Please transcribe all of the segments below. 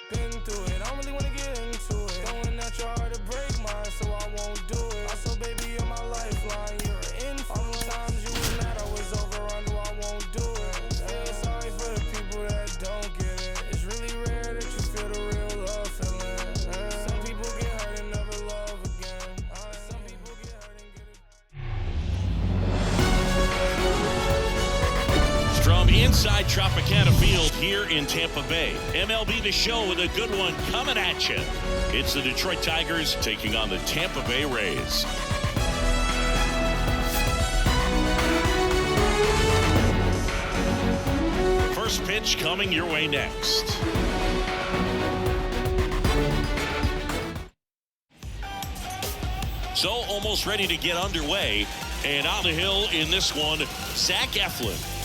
Been through it, I don't really wanna get into it. Throwing at your heart to break mine, so I won't do it. I saw baby, you're my lifeline, you're an influence. All the times you was mad, I was over under, I won't do it. Feel sorry for the people that don't get it. It's really rare that you feel the real love feeling. Some people get hurt and never love again. Some people get hurt and get it. From inside Tropicana Field here in Tampa Bay, MLB The Show with a good one coming at you. It's the Detroit Tigers taking on the Tampa Bay Rays. First pitch coming your way next. So almost ready to get underway, and on the hill in this one, Eflin.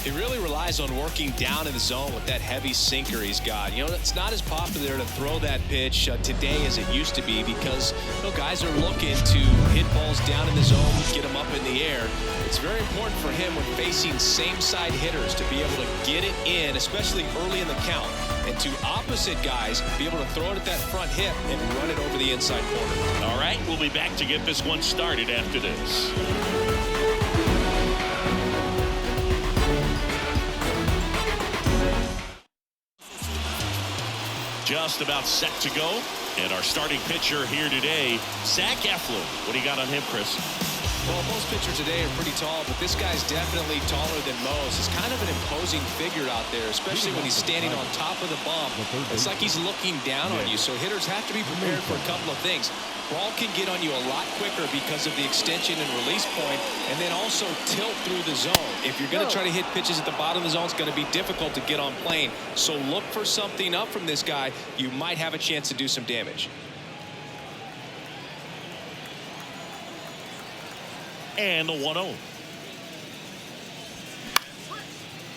He really relies on working down in the zone with that heavy sinker he's got. You know, it's not as popular to throw that pitch today as it used to be because guys are looking to hit balls down in the zone, get them up in the air. It's very important for him when facing same-side hitters to be able to get it in, especially early in the count. And to opposite guys, be able to throw it at that front hip and run it over the inside corner. All right, we'll be back to get this one started after this. Just about set to go, and our starting pitcher here today, Eflin. What do you got on him, Chris? Well, most pitchers today are pretty tall, but this guy's definitely taller than most. He's kind of an imposing figure out there, especially when he's standing on top of the bump. It's like he's looking down on you, so hitters have to be prepared for a couple of things. Ball can get on you a lot quicker because of the extension and release point, and then also tilt through the zone. If you're going to try to hit pitches at the bottom of the zone, it's going to be difficult to get on plane. So look for something up from this guy. You might have a chance to do some damage. And the 1-0.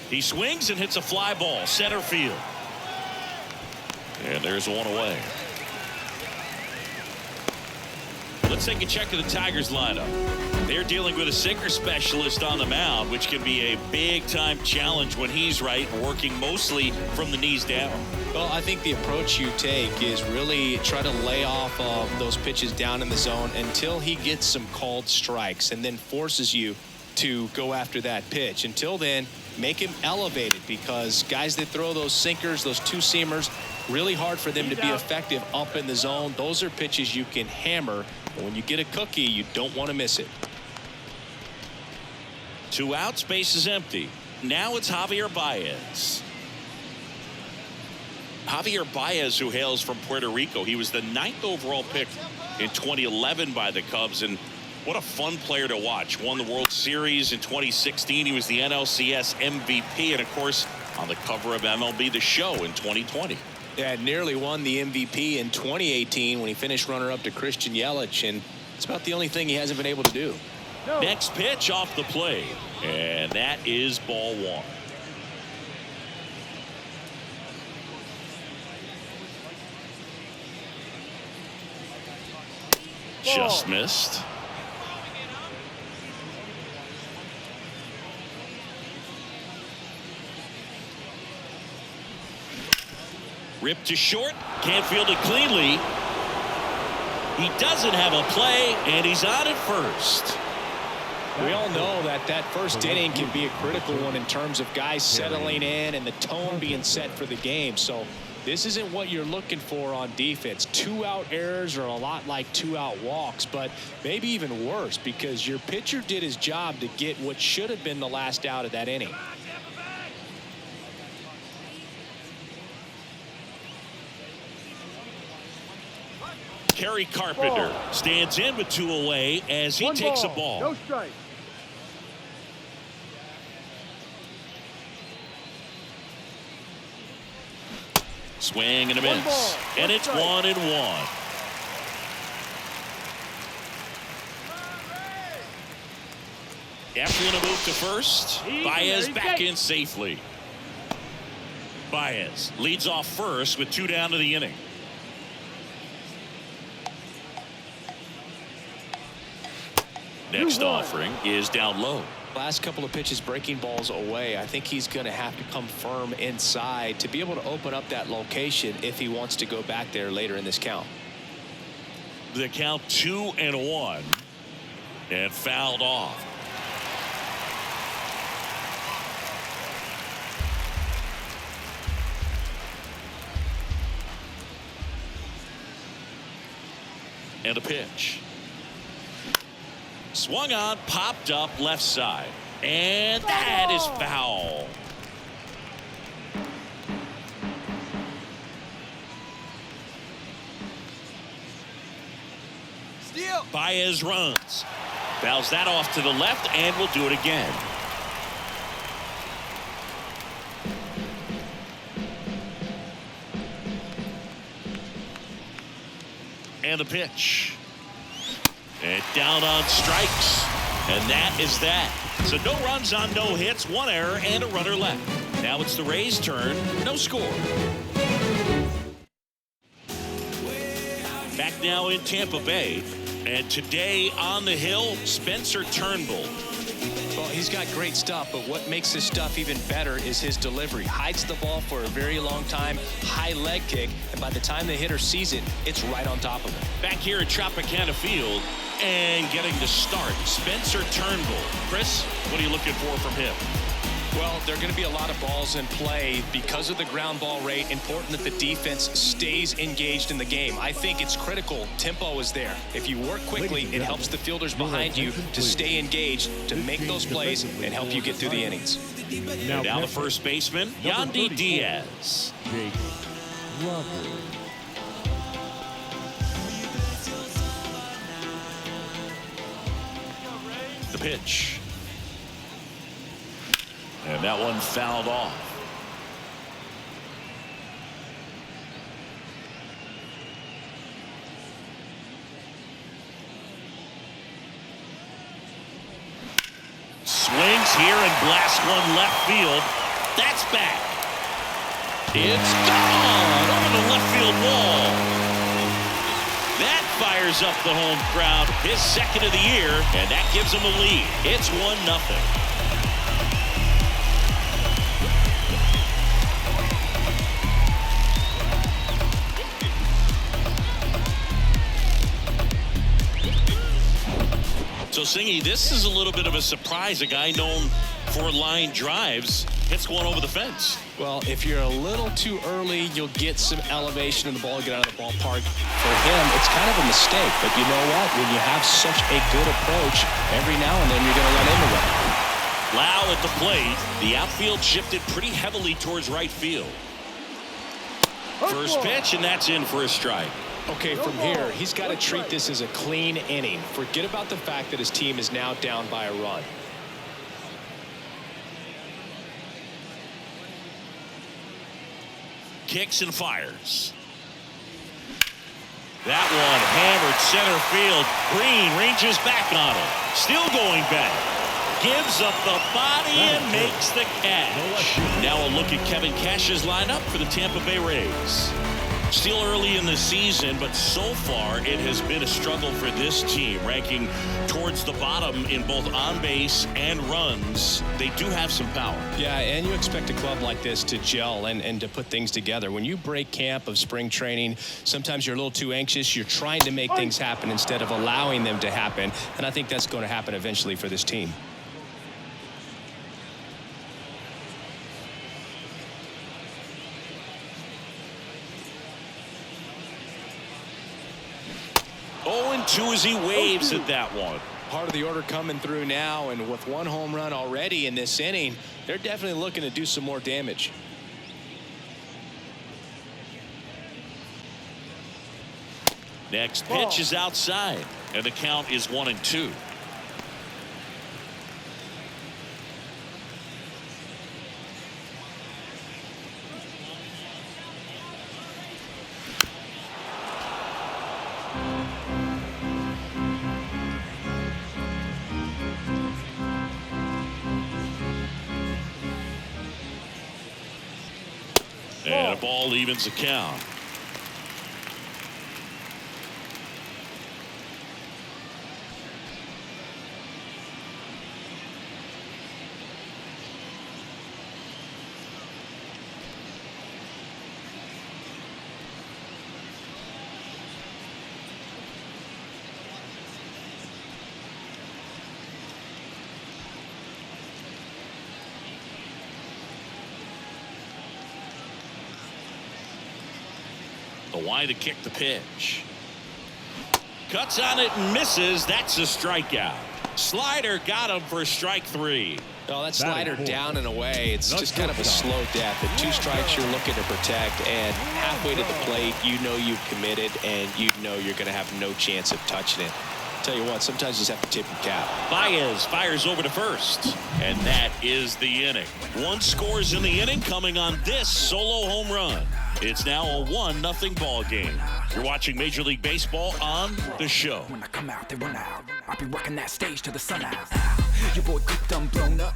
He swings and hits a fly ball, center field. And there's one away. Let's take a check of the Tigers lineup. They're dealing with a sinker specialist on the mound, which can be a big-time challenge when he's right, working mostly from the knees down. Well, I think the approach you take is really try to lay off of those pitches down in the zone until he gets some called strikes and then forces you to go after that pitch. Until then, make him elevated because guys that throw those sinkers, those two-seamers, really hard for them to be effective up in the zone. Those are pitches you can hammer. But when you get a cookie, you don't want to miss it. 2 outs, base is empty. Now it's Javier Baez. Javier Baez, who hails from Puerto Rico. He was the 9th overall pick in 2011 by the Cubs, and what a fun player to watch. Won the World Series in 2016. He was the NLCS MVP, and of course on the cover of MLB The Show in 2020. Yeah, nearly won the MVP in 2018 when he finished runner-up to Christian Yelich, and it's about the only thing he hasn't been able to do. No. Next pitch off the plate, and that is ball 1. Just missed. Ripped to short, can't field it cleanly. He doesn't have a play, and he's on at first. We all know that first inning can be a critical one in terms of guys settling in and the tone being set for the game. So this isn't what you're looking for on defense. 2-out errors are a lot like 2-out walks, but maybe even worse because your pitcher did his job to get what should have been the last out of that inning. Kerry Carpenter stands in with 2 away as he takes a ball. No strike. Swing and a miss. And it's 1-1. Eflin a move to first. Baez back in safely. Baez leads off first with 2 down to the inning. Next offering is down low. Last couple of pitches breaking balls away. I think he's going to have to come firm inside to be able to open up that location if he wants to go back there later in this count. The count 2-1 and fouled off. And a pitch. Swung on, popped up left side. And that is foul. Steal. Baez runs. Fouls that off to the left and will do it again. And the pitch. And down on strikes. And that is that. So no runs on no hits, one error, and a runner left. Now it's the Rays' turn. No score. Back now in Tampa Bay. And today on the hill, Spencer Turnbull. Well, he's got great stuff, but what makes his stuff even better is his delivery. Hides the ball for a very long time, high leg kick, and by the time the hitter sees it, it's right on top of him. Back here at Tropicana Field and getting to start, Spencer Turnbull. Chris, what are you looking for from him? Well, there are going to be a lot of balls in play because of the ground ball rate. Important that the defense stays engaged in the game. I think it's critical tempo is there. If you work quickly, it helps the fielders behind you to stay engaged, to make those plays, and help you get through the innings. Now the first baseman, Yandy Diaz. The pitch. And that one fouled off. Swings here and blasts one left field. That's back. It's gone over the left field wall. That fires up the home crowd. His second of the year, and that gives him a lead. It's 1-0. So, Singy, this is a little bit of a surprise. A guy known for line drives hits one over the fence. Well, if you're a little too early, you'll get some elevation in the ball, get out of the ballpark. For him, it's kind of a mistake. But you know what? When you have such a good approach, every now and then you're going to run into one. Lau at the plate. The outfield shifted pretty heavily towards right field. First pitch, and that's in for a strike. Okay, from here, he's got to treat this as a clean inning. Forget about the fact that his team is now down by a run. Kicks and fires. That one hammered center field. Green ranges back on it. Still going back. Gives up the body and makes the catch. Now a look at Kevin Cash's lineup for the Tampa Bay Rays. Still early in the season, but so far it has been a struggle for this team, ranking towards the bottom in both on base and runs. They do have some power. Yeah, and you expect a club like this to gel and to put things together. When you break camp of spring training, sometimes you're a little too anxious. You're trying to make things happen instead of allowing them to happen, and I think that's going to happen eventually for this team. Oh, and 2 as he waves at that one. Part of the order coming through now, and with one home run already in this inning, they're definitely looking to do some more damage. Next pitch is outside, and the count is 1-2. And a ball evens the count. The wide to kick the pitch. Cuts on it and misses. That's a strikeout. Slider got him for strike 3. Oh, that slider down and away. It's just kind of a slow death. At 2 strikes, you're looking to protect, and halfway to the plate, you know you've committed, and you know you're going to have no chance of touching it. Tell you what, sometimes you just have to tip your cap. Baez fires over to first, and that is the inning. 1 scores in the inning, coming on this solo home run. It's now a 1-0 ball game. You're watching Major League Baseball on The Show. When I come out, they run out. I'll be rocking that stage to the sun out. Your boy quick done blown up.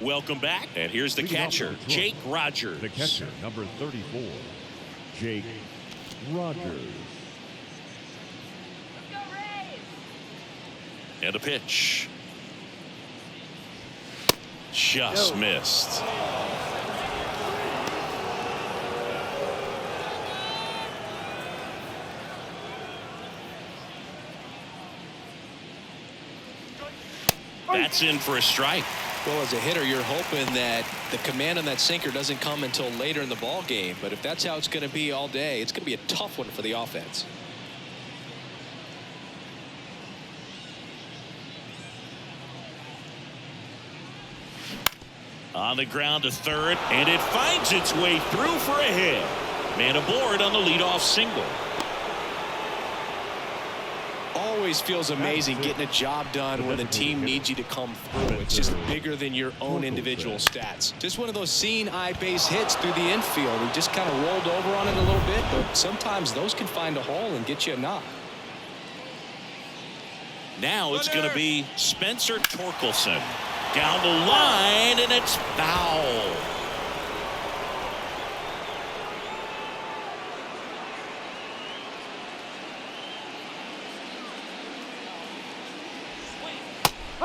Welcome back, and here's the catcher, Jake Rogers. The catcher, number 34, Jake Rogers. And a pitch. Just missed. That's in for a strike. Well, as a hitter, you're hoping that the command on that sinker doesn't come until later in the ball game. But if that's how it's going to be all day, it's going to be a tough one for the offense. On the ground to third, and it finds its way through for a hit. Man aboard on the leadoff single. Always feels amazing getting a job done when the team needs you to come through. It's just bigger than your own individual stats. Just one of those seeing eye base hits through the infield. He just kind of rolled over on it a little bit, but sometimes those can find a hole and get you a knock. Now it's going to be Spencer Torkelson. Down the line, and it's foul.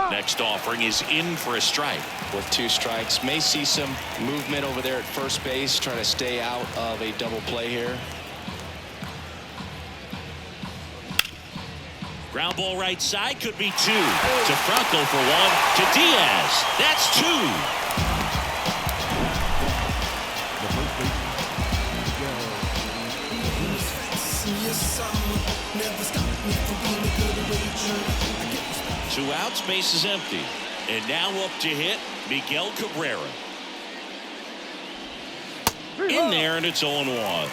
Next offering is in for a strike. With 2 strikes, may see some movement over there at first base, trying to stay out of a double play here. Ground ball right side, could be 2. To Franco for 1. To Diaz. That's 2. Two outs, base is empty. And now up to hit Miguel Cabrera. In there, and it's 0-1.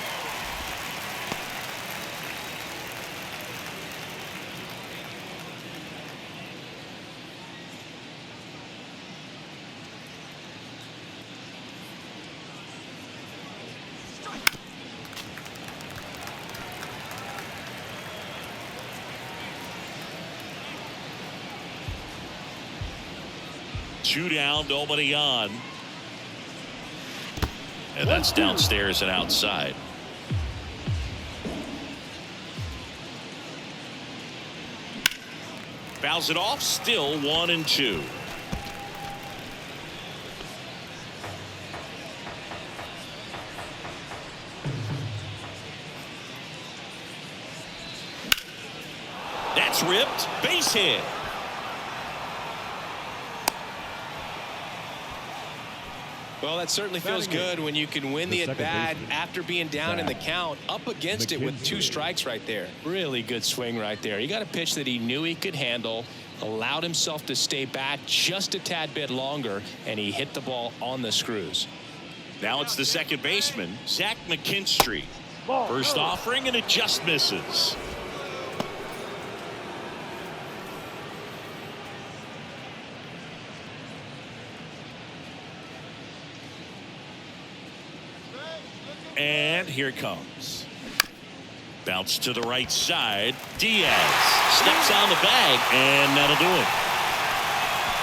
Two down, nobody on. And that's downstairs and outside. Fouls it off, still 1-2. That's ripped, base hit. Well, that certainly feels good when you can win the at-bat after being down in the count, up against it with 2 strikes right there. Really good swing right there. You got a pitch that he knew he could handle, allowed himself to stay back just a tad bit longer, and he hit the ball on the screws. Now it's the second baseman, Zach McKinstry. First offering, and it just misses. And here it comes. Bounce to the right side. Diaz steps on the bag, and that'll do it.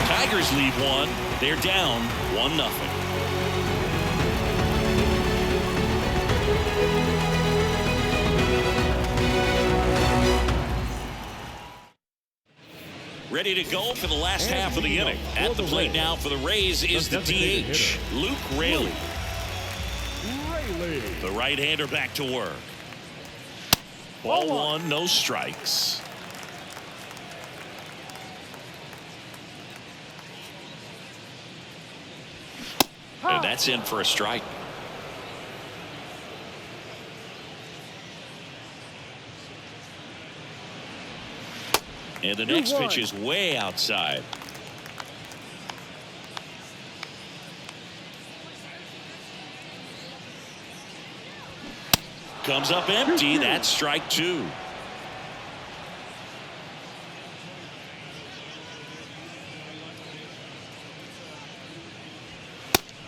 Tigers lead 1. They're down 1-0. Ready to go for the last half of the inning. At the plate now for the Rays is the DH, Luke Raley. The right-hander back to work. Ball 1, no strikes. And that's in for a strike. And the next pitch is way outside. Comes up empty. That's strike 2.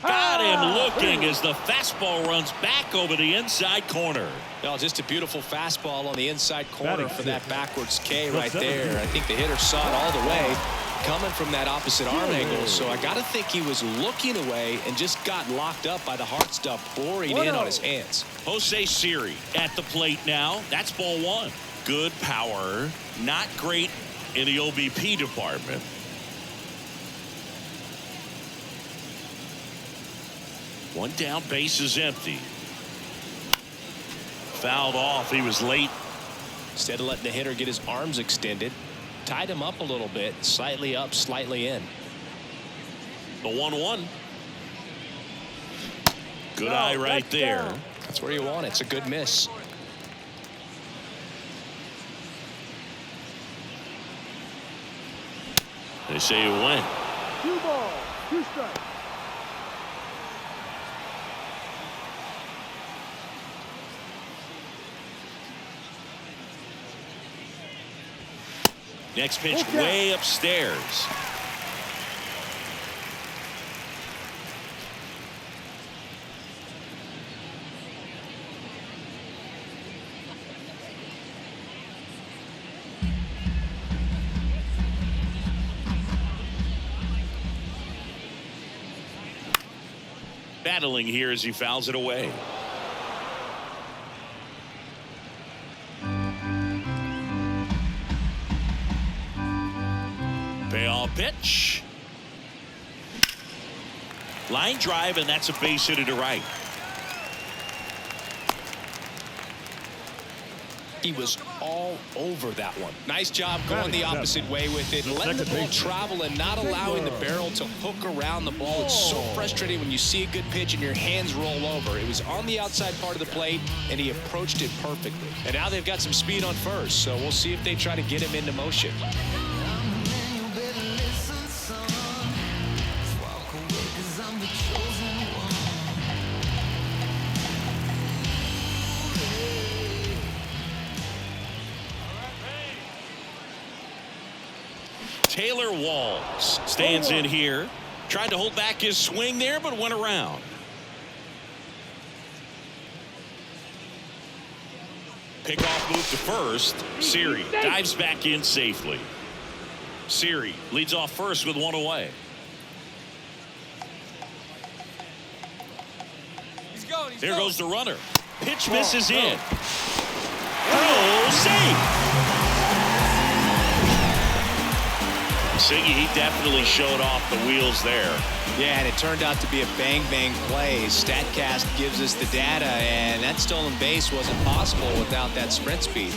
Got him looking as the fastball runs back over the inside corner. Well, just a beautiful fastball on the inside corner for that backwards K right there. I think the hitter saw it all the way coming from that opposite arm angle. So I got to think he was looking away and just got locked up by the hard stuff pouring in on his hands. Jose Siri at the plate now. That's ball 1. Good power. Not great in the OBP department. One down, base is empty. Fouled off. He was late. Instead of letting the hitter get his arms extended, tied him up a little bit, slightly up, slightly in. The 1-1. Good eye right there. That's where you want it. It's a good miss. They say it went. 2 balls, 2 strikes. Next pitch way upstairs. Battling here as he fouls it away. Payoff pitch. Line drive, and that's a base hit to right. He was all over that one. Nice job going the opposite way with it, letting the ball travel and not allowing the barrel to hook around the ball. It's so frustrating when you see a good pitch and your hands roll over. It was on the outside part of the plate, and he approached it perfectly. And now they've got some speed on first, so we'll see if they try to get him into motion. Taylor Walls stands in here. Tried to hold back his swing there, but went around. Pickoff move to first. Siri dives back in safely. Siri leads off first with 1 away. There goes the runner. Pitch misses in. Throw safe. Siggy, he definitely showed off the wheels there. Yeah, and it turned out to be a bang-bang play. StatCast gives us the data, and that stolen base wasn't possible without that sprint speed.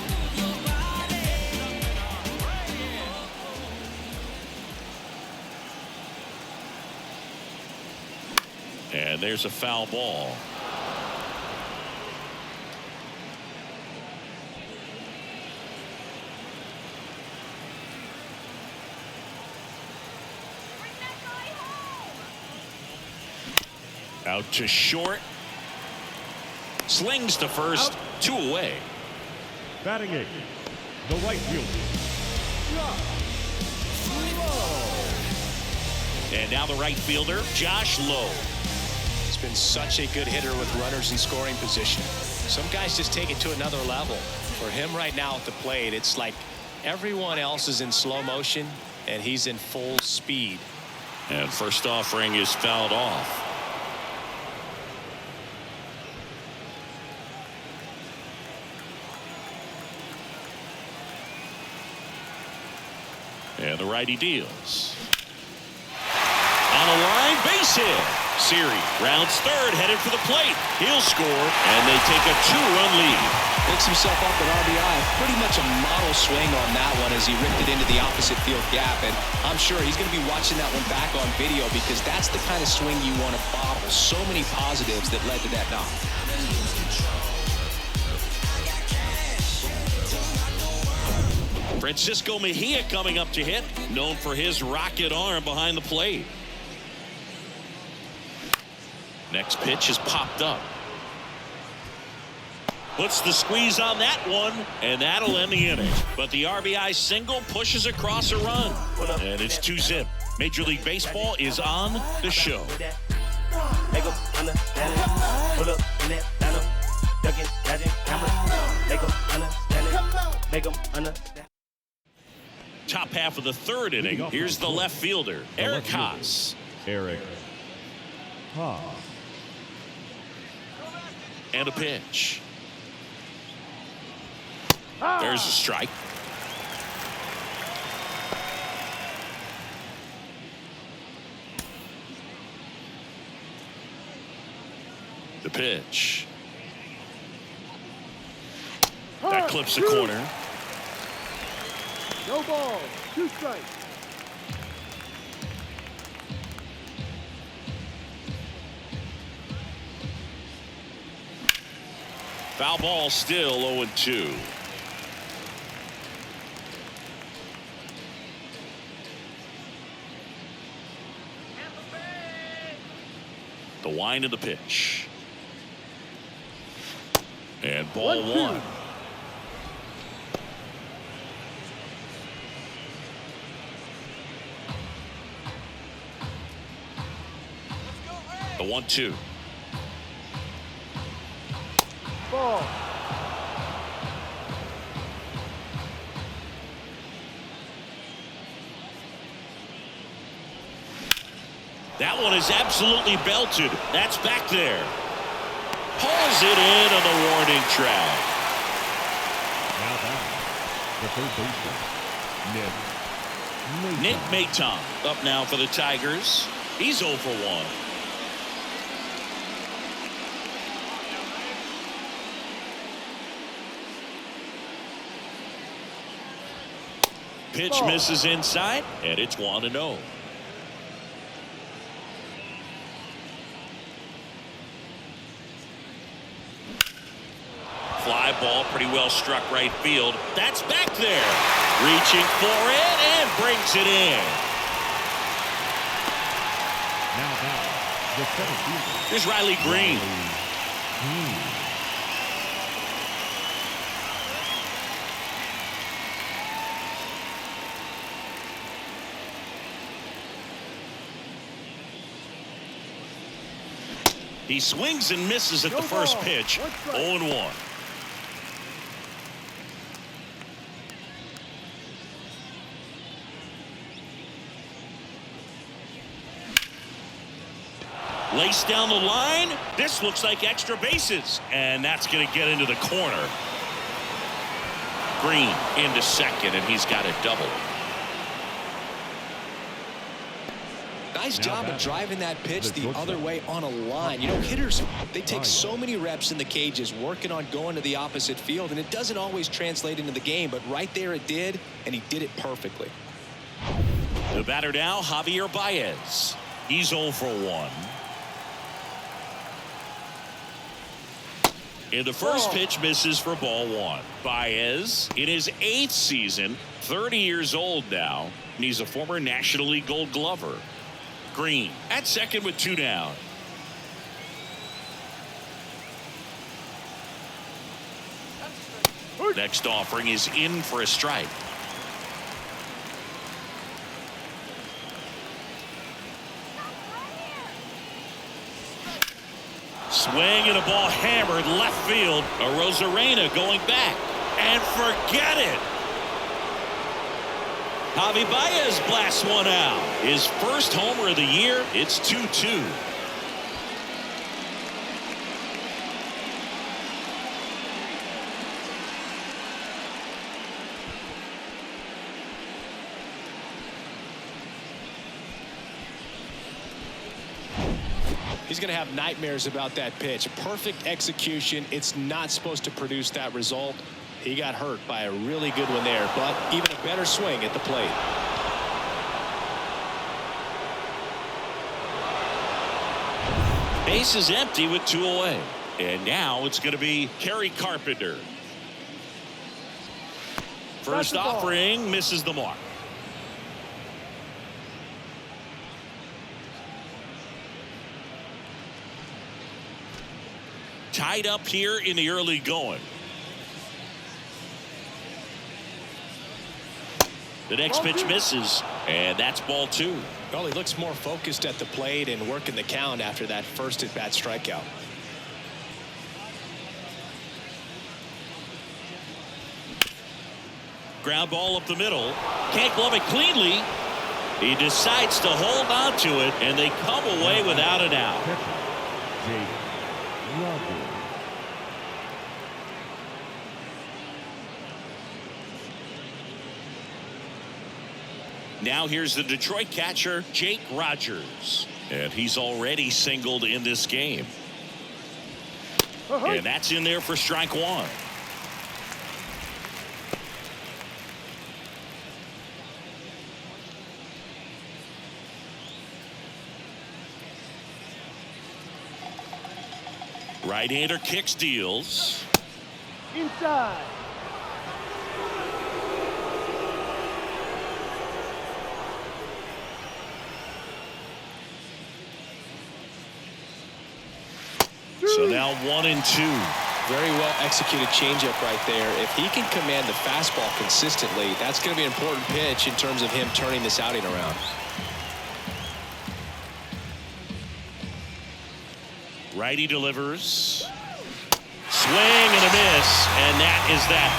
And there's a foul ball. Out to short. Slings to first. Out. 2 away. Batting 8, the right fielder. And now the right fielder, Josh Lowe. He's been such a good hitter with runners in scoring position. Some guys just take it to another level. For him right now at the plate, it's like everyone else is in slow motion, and he's in full speed. And first offering is fouled off. And the righty deals. On a line, base hit. Siri rounds third, headed for the plate. He'll score, and they take a 2-run lead. Picks himself up an RBI. Pretty much a model swing on that one as he ripped it into the opposite field gap. And I'm sure he's going to be watching that one back on video because that's the kind of swing you want to bottle. So many positives that led to that knock. Francisco Mejia coming up to hit, known for his rocket arm behind the plate. Next pitch is popped up. Puts the squeeze on that one, and that'll end the inning. But the RBI single pushes across a run, and it's 2-zip. Major League Baseball is on the show. Top half of the third inning. Here's the left fielder, Eric Haas. Eric Haas. And a pitch. There's a strike. The pitch. That clips the corner. No ball. 2 strikes. Foul ball, still 0-2. The wind of the pitch. And ball 1. The 1-2. Ball. That one is absolutely belted. That's back there. Pulls it in on the warning track. Now back, the third baseman, Nick Maton up now for the Tigers. He's 0 for 1. Pitch misses inside, and it's 1-0. Fly ball, pretty well struck right field. That's back there. Reaching for it and brings it in. now back, the center fielder, Here's Riley Green. He swings and misses at the first pitch. 0-1. Laced down the line. This looks like extra bases. And that's going to get into the corner. Green into second, and he's got a double. Nice job of driving that pitch the other way on a line. You know, hitters, they take so many reps in the cages working on going to the opposite field, and it doesn't always translate into the game, but right there it did, and he did it perfectly. The batter now, Javier Baez. He's 0 for 1. And the first pitch misses for ball 1. Baez in his 8th season, 30 years old now, and he's a former National League Gold Glover. Green at second with 2 down. Next offering is in for a strike. Swing and a ball hammered left field. Arozarena going back. And forget it. Javi Baez blasts one out. His first homer of the year. It's 2-2. He's going to have nightmares about that pitch. Perfect execution. It's not supposed to produce that result. He got hurt by a really good one there, but even a better swing at the plate. Base is empty with 2 away. And now it's going to be Kerry Carpenter. First offering misses the mark. Tied up here in the early going. The next pitch misses, and that's ball 2. Well, he looks more focused at the plate and working the count after that first at-bat strikeout. Ground ball up the middle. Can't glove it cleanly. He decides to hold on to it, and they come away without an out. Now here's the Detroit catcher, Jake Rogers. And he's already singled in this game. And that's in there for strike 1. Right-hander kicks, deals. Inside. So now 1-2. Very well executed changeup right there. If he can command the fastball consistently, that's going to be an important pitch in terms of him turning this outing around. Righty delivers. Swing and a miss, and that is that.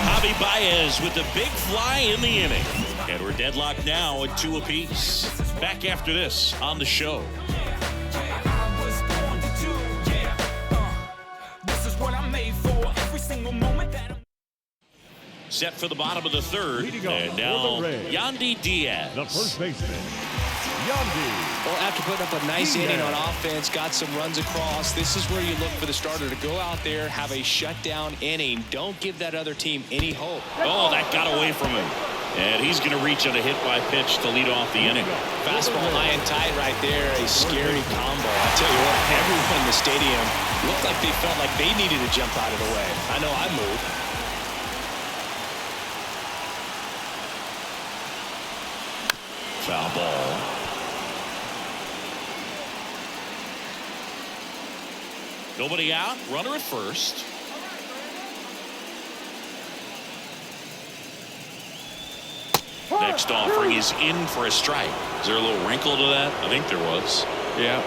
Javi Baez with the big fly in the inning. And we're deadlocked now at 2 apiece. Back after this on the show. Set for the bottom of the 3rd, and now Yandy Diaz. The first baseman, Yandy. Well, after putting up a nice inning on offense, got some runs across, this is where you look for the starter to go out there, have a shutdown inning. Don't give that other team any hope. Oh, that got away from him. And he's going to reach on a hit by pitch to lead off the inning. Fastball high and tight right there, a scary combo. I tell you what, everyone in the stadium looked like they felt like they needed to jump out of the way. I know I moved. Foul ball. Nobody out. Runner at first. Next offering is in for a strike. Is there a little wrinkle to that? I think there was. Yeah.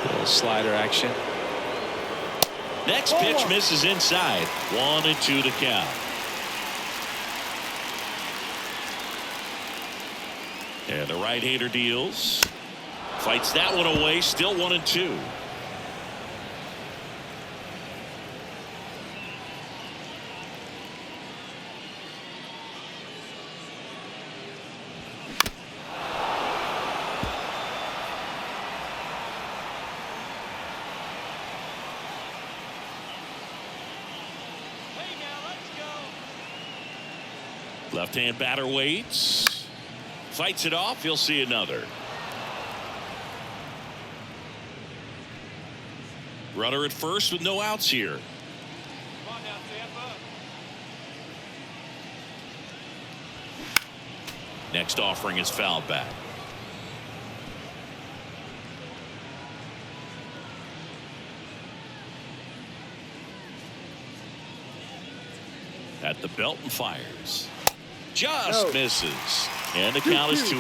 A little slider action. Next pitch misses inside. 1-2 to count. And the right-hander deals. Fights that one away. Still 1-2. Left-hand batter waits. Fights it off. You'll see another. Runner at first with no outs here. Come on now, Tampa. Next offering is fouled back. At the belt and fires. Just misses. And the count is 2-2.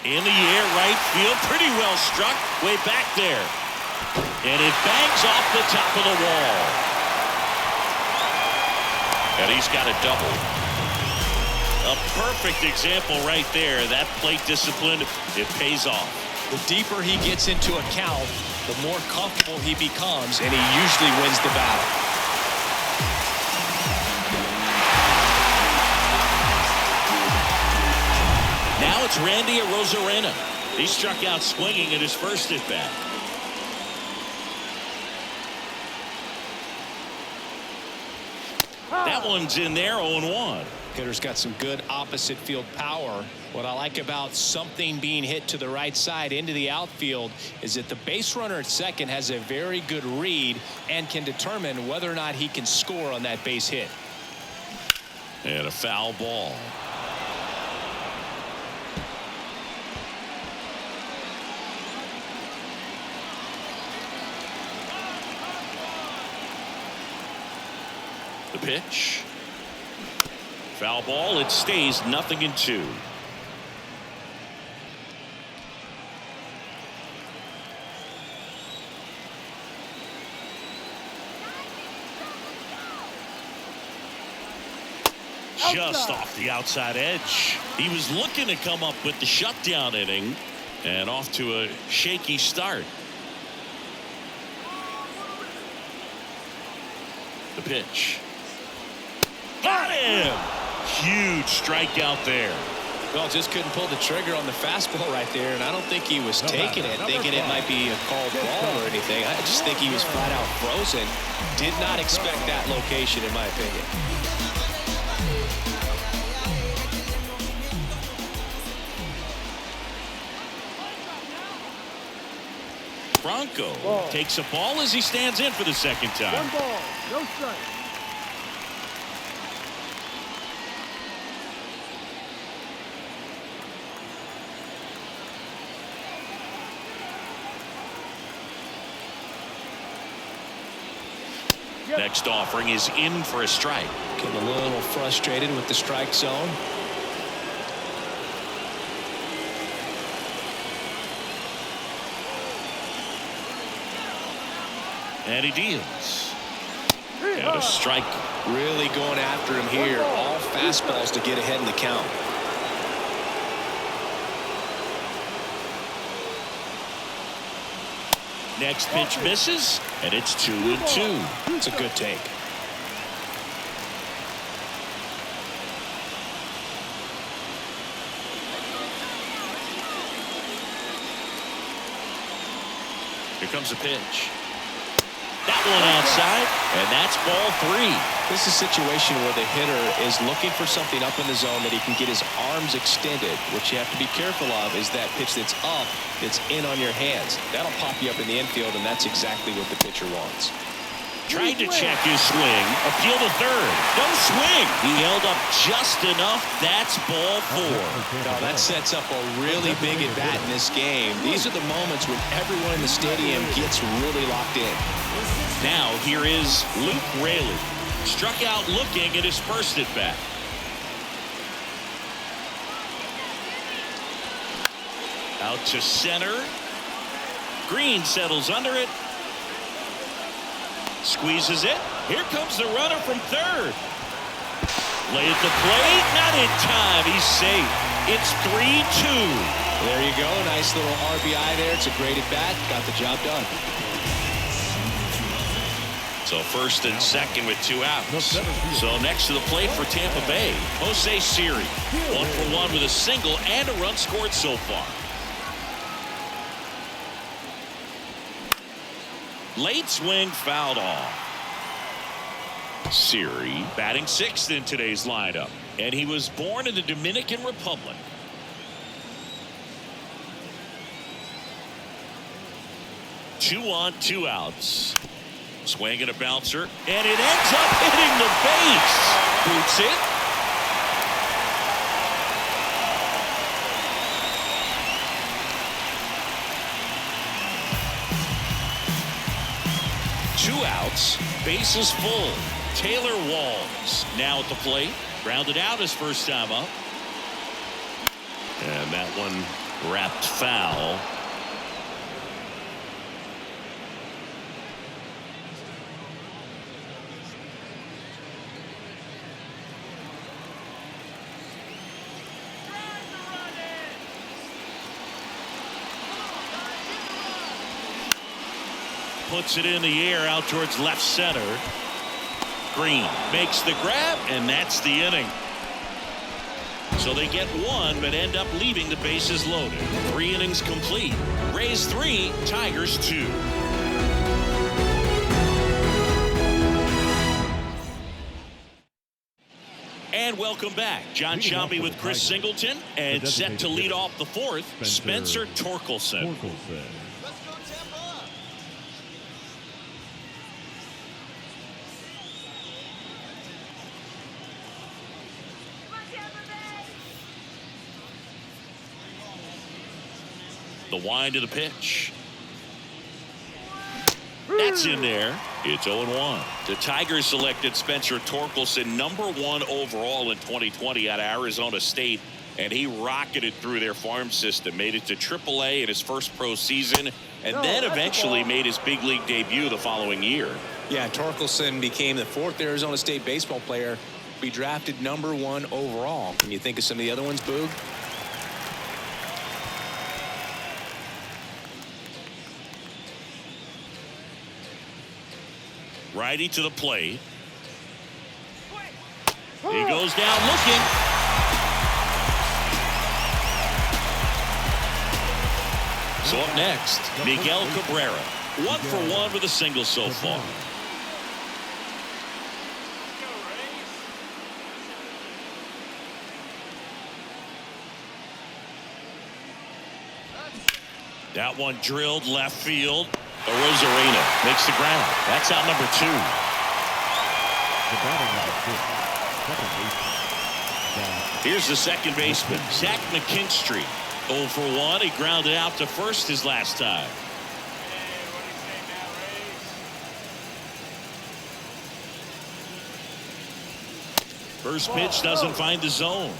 In the air, right field. Pretty well struck. Way back there. And it bangs off the top of the wall. And he's got a double. A perfect example right there. That plate discipline, it pays off. The deeper he gets into a count, the more comfortable he becomes, and he usually wins the battle. Now it's Randy Arozarena. He struck out swinging in his first at bat. That one's in there, 0-1. Hitter's got some good opposite field power. What I like about something being hit to the right side into the outfield is that the base runner at second has a very good read and can determine whether or not he can score on that base hit. And a foul ball. The pitch. Foul ball. It stays 0-2. Just off the outside edge. He was looking to come up with the shutdown inning, and off to a shaky start. The pitch. Got him! Huge strikeout there. Well, just couldn't pull the trigger on the fastball right there, and I don't think he was taking it, thinking it might be a called ball or anything. I just think he was flat out frozen. Did not expect that location, in my opinion. Bronco takes a ball as he stands in for the second time. 1 ball, no strike. Next offering is in for a strike. Getting a little frustrated with the strike zone. And he deals. And a strike. Really going after him here. All fastballs to get ahead in the count. Next pitch misses, and it's 2-2. It's a good take. Here comes a pitch. That one outside, and that's ball 3. This is a situation where the hitter is looking for something up in the zone that he can get his arms extended. What you have to be careful of is that pitch that's up, that's in on your hands. That'll pop you up in the infield, and that's exactly what the pitcher wants. Tried to check his swing. Appeal to third. No swing. He held up just enough. That's ball 4. Now that sets up a really big at bat in this game. These are the moments when everyone in the stadium gets really locked in. Now here is Luke Raley. Struck out looking at his first at bat. Out to center. Green settles under it. Squeezes it. Here comes the runner from third. Lay at the plate. Not in time. He's safe. It's 3-2. There you go. Nice little RBI there. It's a great at bat. Got the job done. So first and second with 2 outs. So next to the plate for Tampa Bay, Jose Siri. 1 for 1 with a single and a run scored so far. Late swing fouled off. Siri batting 6th in today's lineup, and he was born in the Dominican Republic. Two on, 2 outs. Swing and a bouncer, and it ends up hitting the base. Boots it. Two outs, bases full. Taylor Walls now at the plate. Grounded out his first time up. And that one wrapped foul. Puts it in the air out towards left center. Green makes the grab, and that's the inning. So they get 1 but end up leaving the bases loaded. 3 innings complete. Rays 3, Tigers 2. And And welcome back. John Sciambi with Chris Singleton, and set to lead off the fourth, Spencer Torkelson. Let's go, Tampa. The wind of the pitch. That's in there. It's 0-1. The Tigers selected Spencer Torkelson #1 overall in 2020 out of Arizona State, and he rocketed through their farm system, made it to AAA in his first pro season, and then eventually made his big league debut the following year. Yeah, Torkelson became the 4th Arizona State baseball player to be drafted #1 overall. Can you think of some of the other ones, Boog? Righty to the plate. He goes down looking. So up next, Miguel Cabrera. 1 for 1 with a single so far. That one drilled left field. Rosarena makes the ground. That's out number 2. Here's the second baseman, Zach McKinstry. 0 for 1. He grounded out to first his last time. First pitch doesn't find the zone.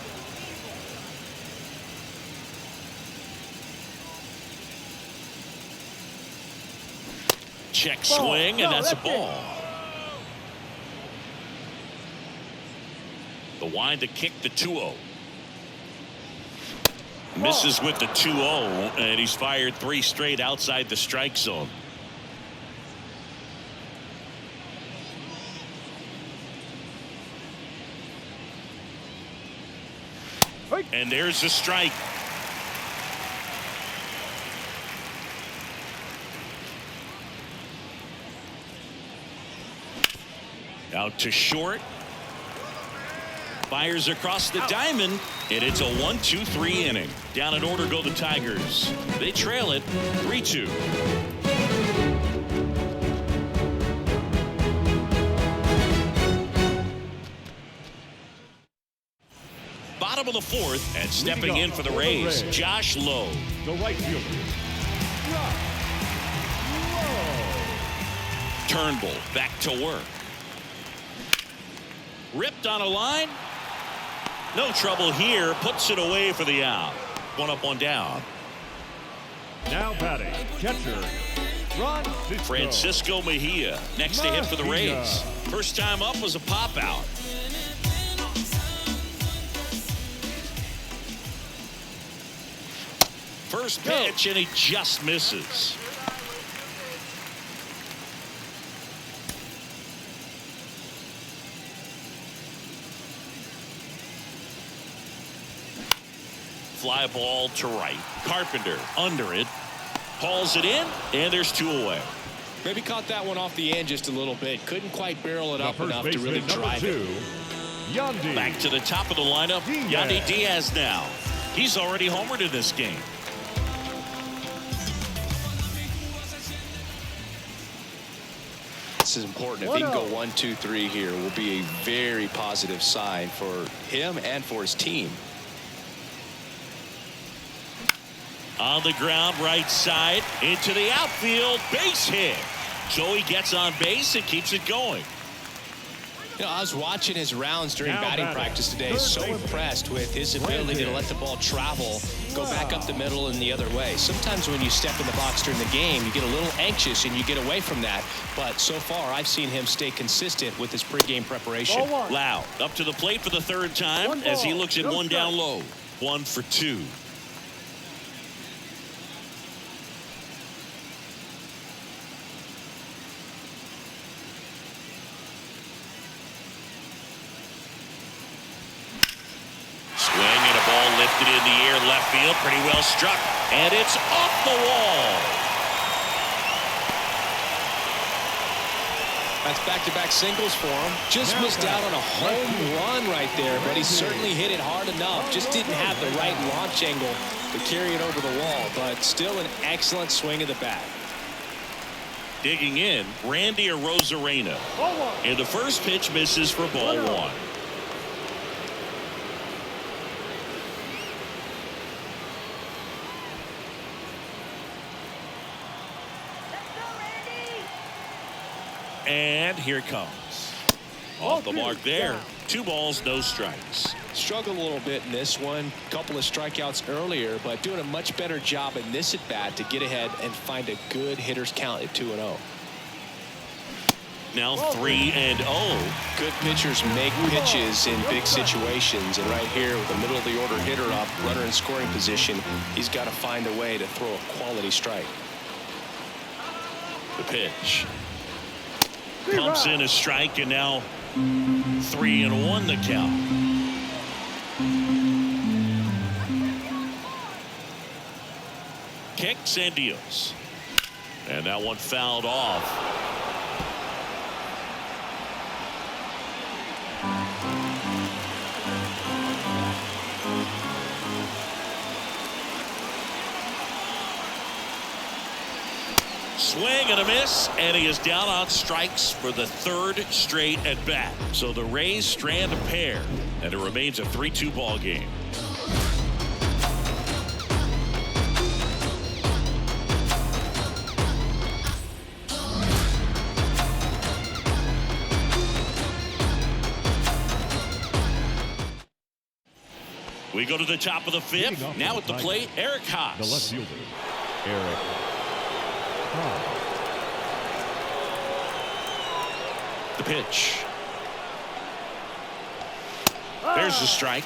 Check swing, and that's a ball. The wind to kick the 2-0. Misses with the 2-0, and he's fired 3 straight outside the strike zone. And there's the strike. Out to short. Fires across the diamond, and it's a 1-2-3 inning. Down in order go the Tigers. They trail it 3-2. Bottom of the fourth, and stepping in for the Rays, Josh Lowe. The right fielder, Turnbull back to work. Ripped on a line. No trouble here. Puts it away for the out. 1 up, 1 down. now batting, catcher, Francisco Mejia next to hit for the Rays. First time up was a pop out. First pitch, and he just misses. Fly ball to right. Carpenter under it. Hauls it in, and there's 2 away. Maybe caught that one off the end just a little bit. Couldn't quite barrel it up enough to really drive it. Back to the top of the lineup, Yandy Diaz now. He's already homered in this game. This is important. If he can go 1, 2, 3 here, will be a very positive sign for him and for his team. On the ground, right side, into the outfield, base hit. So he gets on base and keeps it going. You know, I was watching his rounds during batting practice today. So impressed with his ability to let the ball travel, go back up the middle and the other way. Sometimes when you step in the box during the game, you get a little anxious and you get away from that. But so far, I've seen him stay consistent with his pregame preparation. Lau up to the plate for the 3rd time as he looks at 1 down low. 1 for 2. Lifted in the air, left field, pretty well struck, and it's off the wall. That's back-to-back singles for him. Just missed out on a home run right there, but he certainly hit it hard enough. Just didn't have the right launch angle to carry it over the wall, but still an excellent swing of the bat. Digging in, Randy Arozarena. And the first pitch misses for ball one. And here it comes. Off the mark there. 2 balls, no strikes. Struggled a little bit in this one. Couple of strikeouts earlier, but doing a much better job in this at-bat to get ahead and find a good hitter's count at 2-0. Now 3-0. Good pitchers make pitches in big situations, and right here with the middle of the order hitter up, runner in scoring position, he's got to find a way to throw a quality strike. The pitch. Pumps in a strike, and now 3-1 the count. Kicks and deals. And that one fouled off. Swing and a miss, and he is down on strikes for the 3rd straight at bat. So the Rays strand a pair, and it remains a 3-2 ball game. We go to the top of the 5th. Now at the plate, Eric Haas. The left fielder, Eric. The pitch. There's the strike.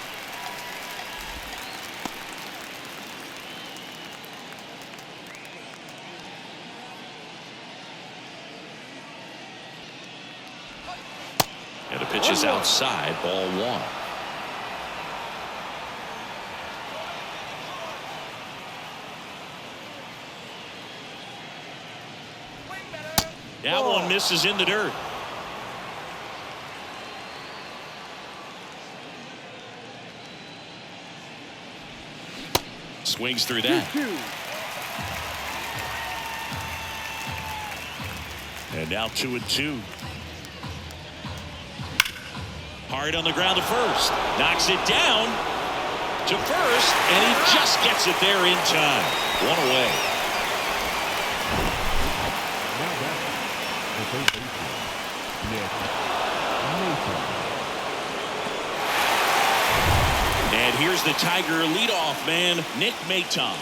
And the pitch is outside, ball 1. That one misses in the dirt. Swings through that. And now 2-2. Hard on the ground to first. Knocks it down to first, and he just gets it there in time. 1 away. And here's the Tiger leadoff man, Nick Maton.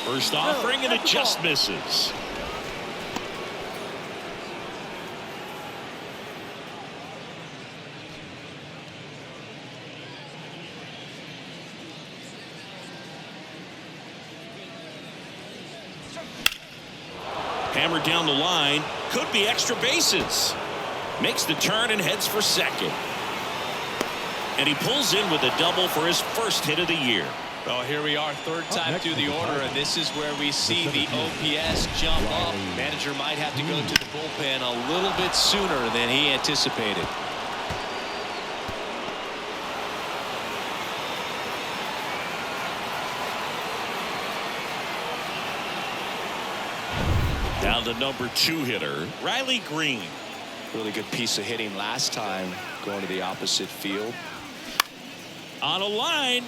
First offering, and it just misses. Hammered down the line, could be extra bases. Makes the turn and heads for second. And he pulls in with a double for his first hit of the year. Well, here we are, 3rd time through the order, and this is where we see the OPS jump up. Manager might have to go to the bullpen a little bit sooner than he anticipated. Now the number 2 hitter, Riley Green. Really good piece of hitting last time, going to the opposite field. On a line.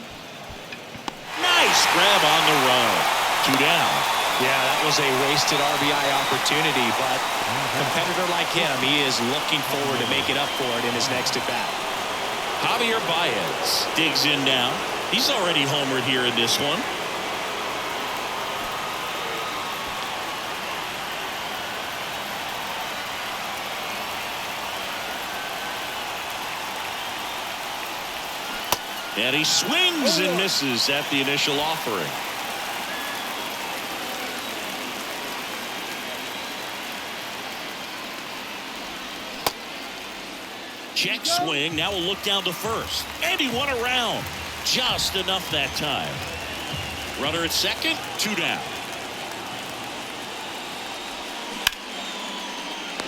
Nice grab on the run. 2 down. Yeah, that was a wasted RBI opportunity, but a competitor like him, he is looking forward to making up for it in his next at-bat. Javier Baez digs in now. He's already homered here in this one. And he swings and misses at the initial offering. Check swing. Now we'll look down to first. And he won around. Just enough that time. Runner at second. 2 down.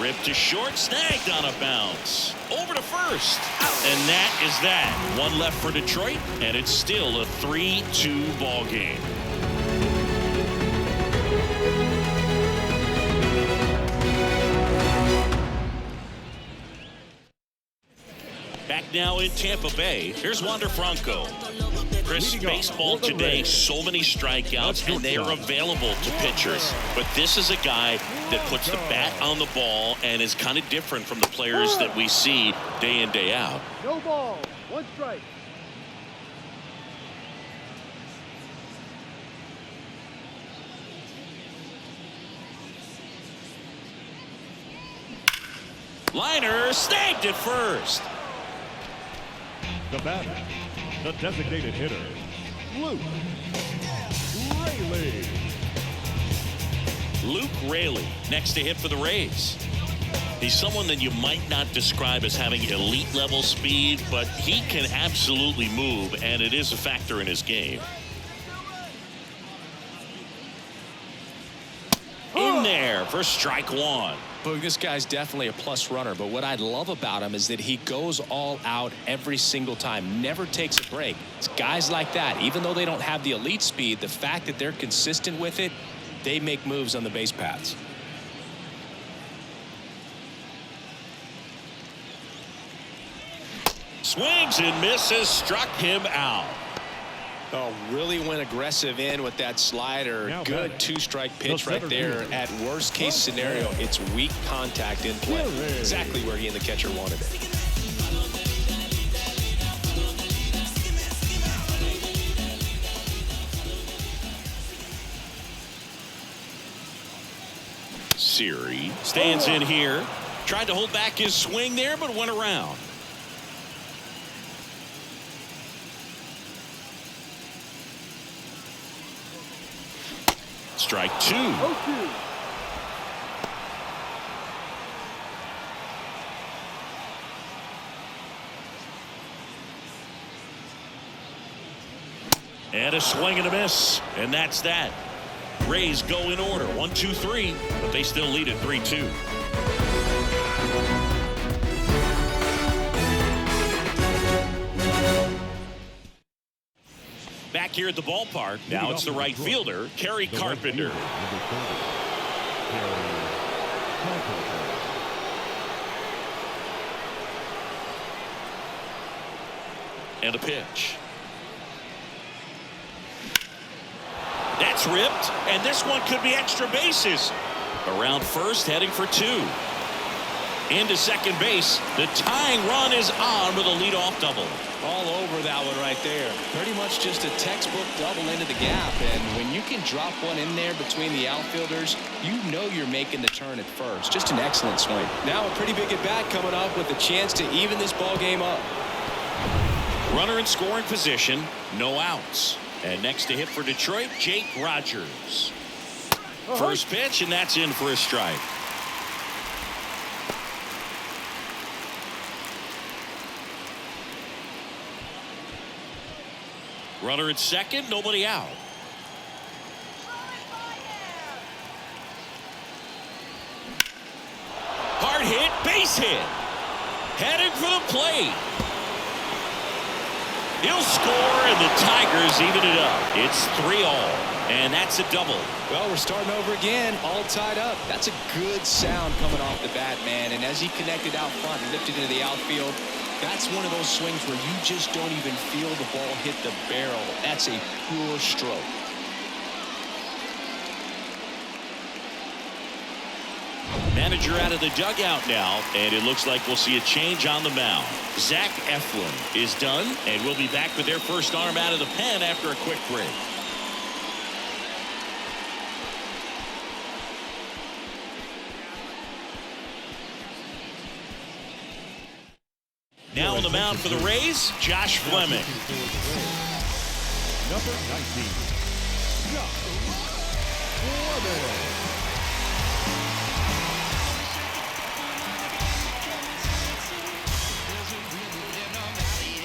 Ripped to short, snagged on a bounce. Over to first. And that is that. One left for Detroit, and it's still a 3-2 ball game. Back now in Tampa Bay. Here's Wander Franco. Chris, baseball today, so many strikeouts, and they are available to pitchers. But this is a guy that puts the bat on the ball and is kind of different from the players that we see day in, day out. No ball. One strike. Liner snagged at first. The batter, the designated hitter, Luke Raley. Luke Raley next to hit for the Rays. He's someone that you might not describe as having elite level speed, but he can absolutely move, and it is a factor in his game. In there for strike one. Boog, this guy's definitely a plus runner, but what I love about him is that he goes all out every single time, never takes a break. It's guys like that, even though they don't have the elite speed, the fact that they're consistent with it, they make moves on the base paths. Swings and misses, struck him out. Oh, really went aggressive in with that slider. Now Good batting. two-strike pitch The right center there. fielder. At worst case scenario, it's weak contact in play. Exactly where he and the catcher wanted it. Siri stands in here. Tried to hold back his swing there, but went around. Strike two. 0-2. And a swing and a miss. And that's that. Rays go in order. 1-2-3. But they still lead at 3-2. Back here at the ballpark. Now it's the right fielder, Kerry Carpenter. And a pitch. That's ripped, and this one could be extra bases. Around first, heading for two. Into second base. The tying run is on with a leadoff double. All over that one right there. Pretty much just a textbook double into the gap. And when you can drop one in there between the outfielders, you know you're making the turn at first. Just an excellent swing. Now a pretty big at bat coming up with a chance to even this ball game up. Runner in scoring position, no outs. And next to hit for Detroit, Jake Rogers. First pitch, and that's in for a strike. Runner at second, nobody out. Hard hit, base hit. Headed for the plate. He'll score, and the Tigers even it up. It's 3-all, and that's a double. Well, we're starting over again, all tied up. That's a good sound coming off the bat, man. And as he connected out front and lifted into the outfield, that's one of those swings where you just don't even feel the ball hit the barrel. That's a pure stroke. Manager out of the dugout now, and it looks like we'll see a change on the mound. Zach Eflin is done, and we'll be back with their first arm out of the pen after a quick break. Now on the mound for the Rays, Josh Fleming. Number 19, Josh Fleming.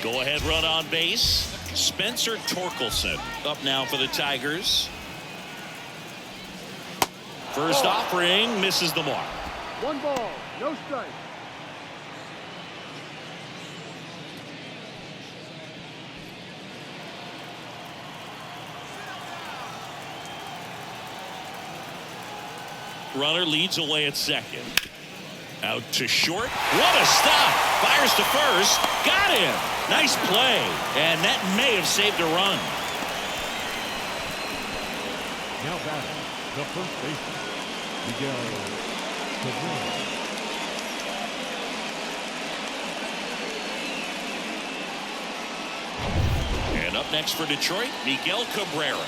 Go ahead run on base. Spencer Torkelson up now for the Tigers. First offering misses the mark. 1 ball. No strike. Runner leads away at second. Out to short. What a stop. Fires to first. Got him. Nice play. And that may have saved a run. Now batting, the first baseman, Miguel Cabrera. And up next for Detroit, Miguel Cabrera.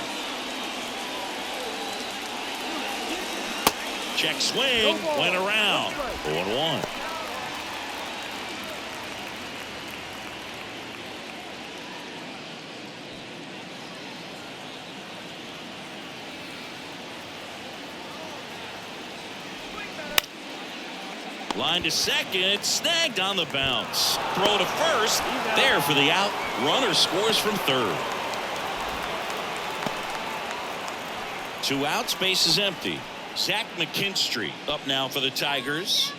Check swing, went around. 0-1. Line to second, snagged on the bounce. Throw to first, there for the out. Runner scores from third. 2 outs, base is empty. Zach McKinstry up now for the Tigers.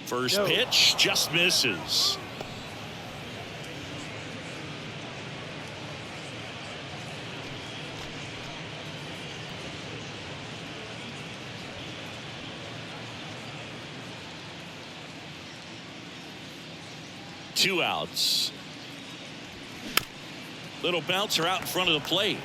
First pitch just misses. Two outs. Little bouncer out in front of the plate.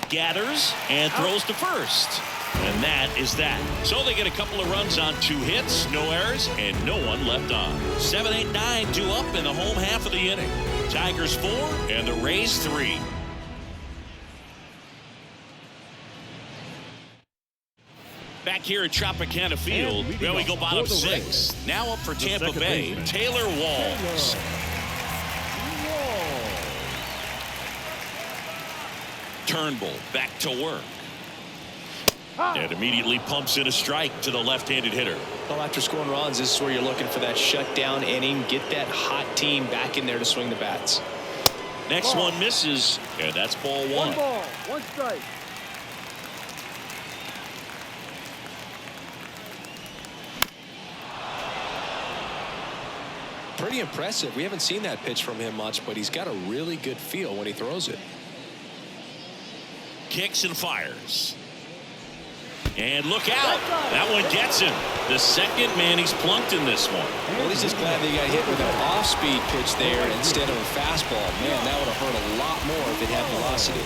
Gathers and throws to first. And that is that. So they get a couple of runs on 2 hits, no errors, and no one left on. 7, 8, 9, 2 up in the home half of the inning. Tigers 4 and the Rays 3. Back here at Tropicana Field, where we go bottom 6. Now up for Tampa Bay, Taylor Walls. Turnbull back to work. And immediately pumps in a strike to the left-handed hitter. Well, after scoring runs, this is where you're looking for that shutdown inning. Get that hot team back in there to swing the bats. Next one misses, and that's ball 1. 1 ball, 1 strike. Pretty impressive. We haven't seen that pitch from him much, but he's got a really good feel when he throws it. Kicks and fires. And look out. That one gets him. The second man he's plunked in this one. Well, he's just glad that he got hit with an off-speed pitch there instead of a fastball. Man, that would have hurt a lot more if it had velocity.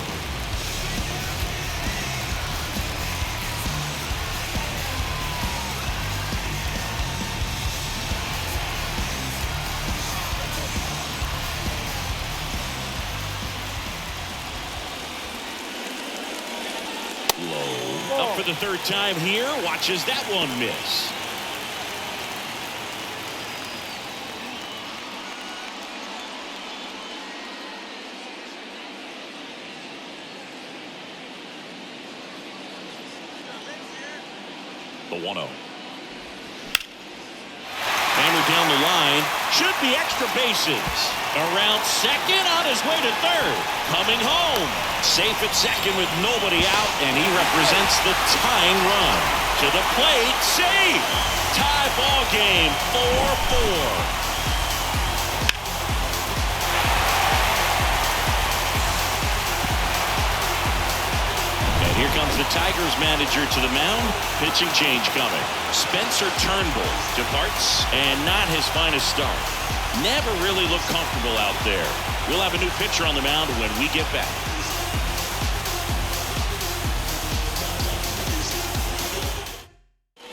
Up for the 3rd time here. Watches that one miss. The 1-0. Hammered down the line. Should be extra bases. Around second, on his way to third. Coming home. Safe at second with nobody out, and he represents the tying run. To the plate, safe. Tie ball game, 4-4. And here comes the Tigers manager to the mound. Pitching change coming. Spencer Turnbull departs, and not his finest start. Never really looked comfortable out there. We'll have a new pitcher on the mound when we get back.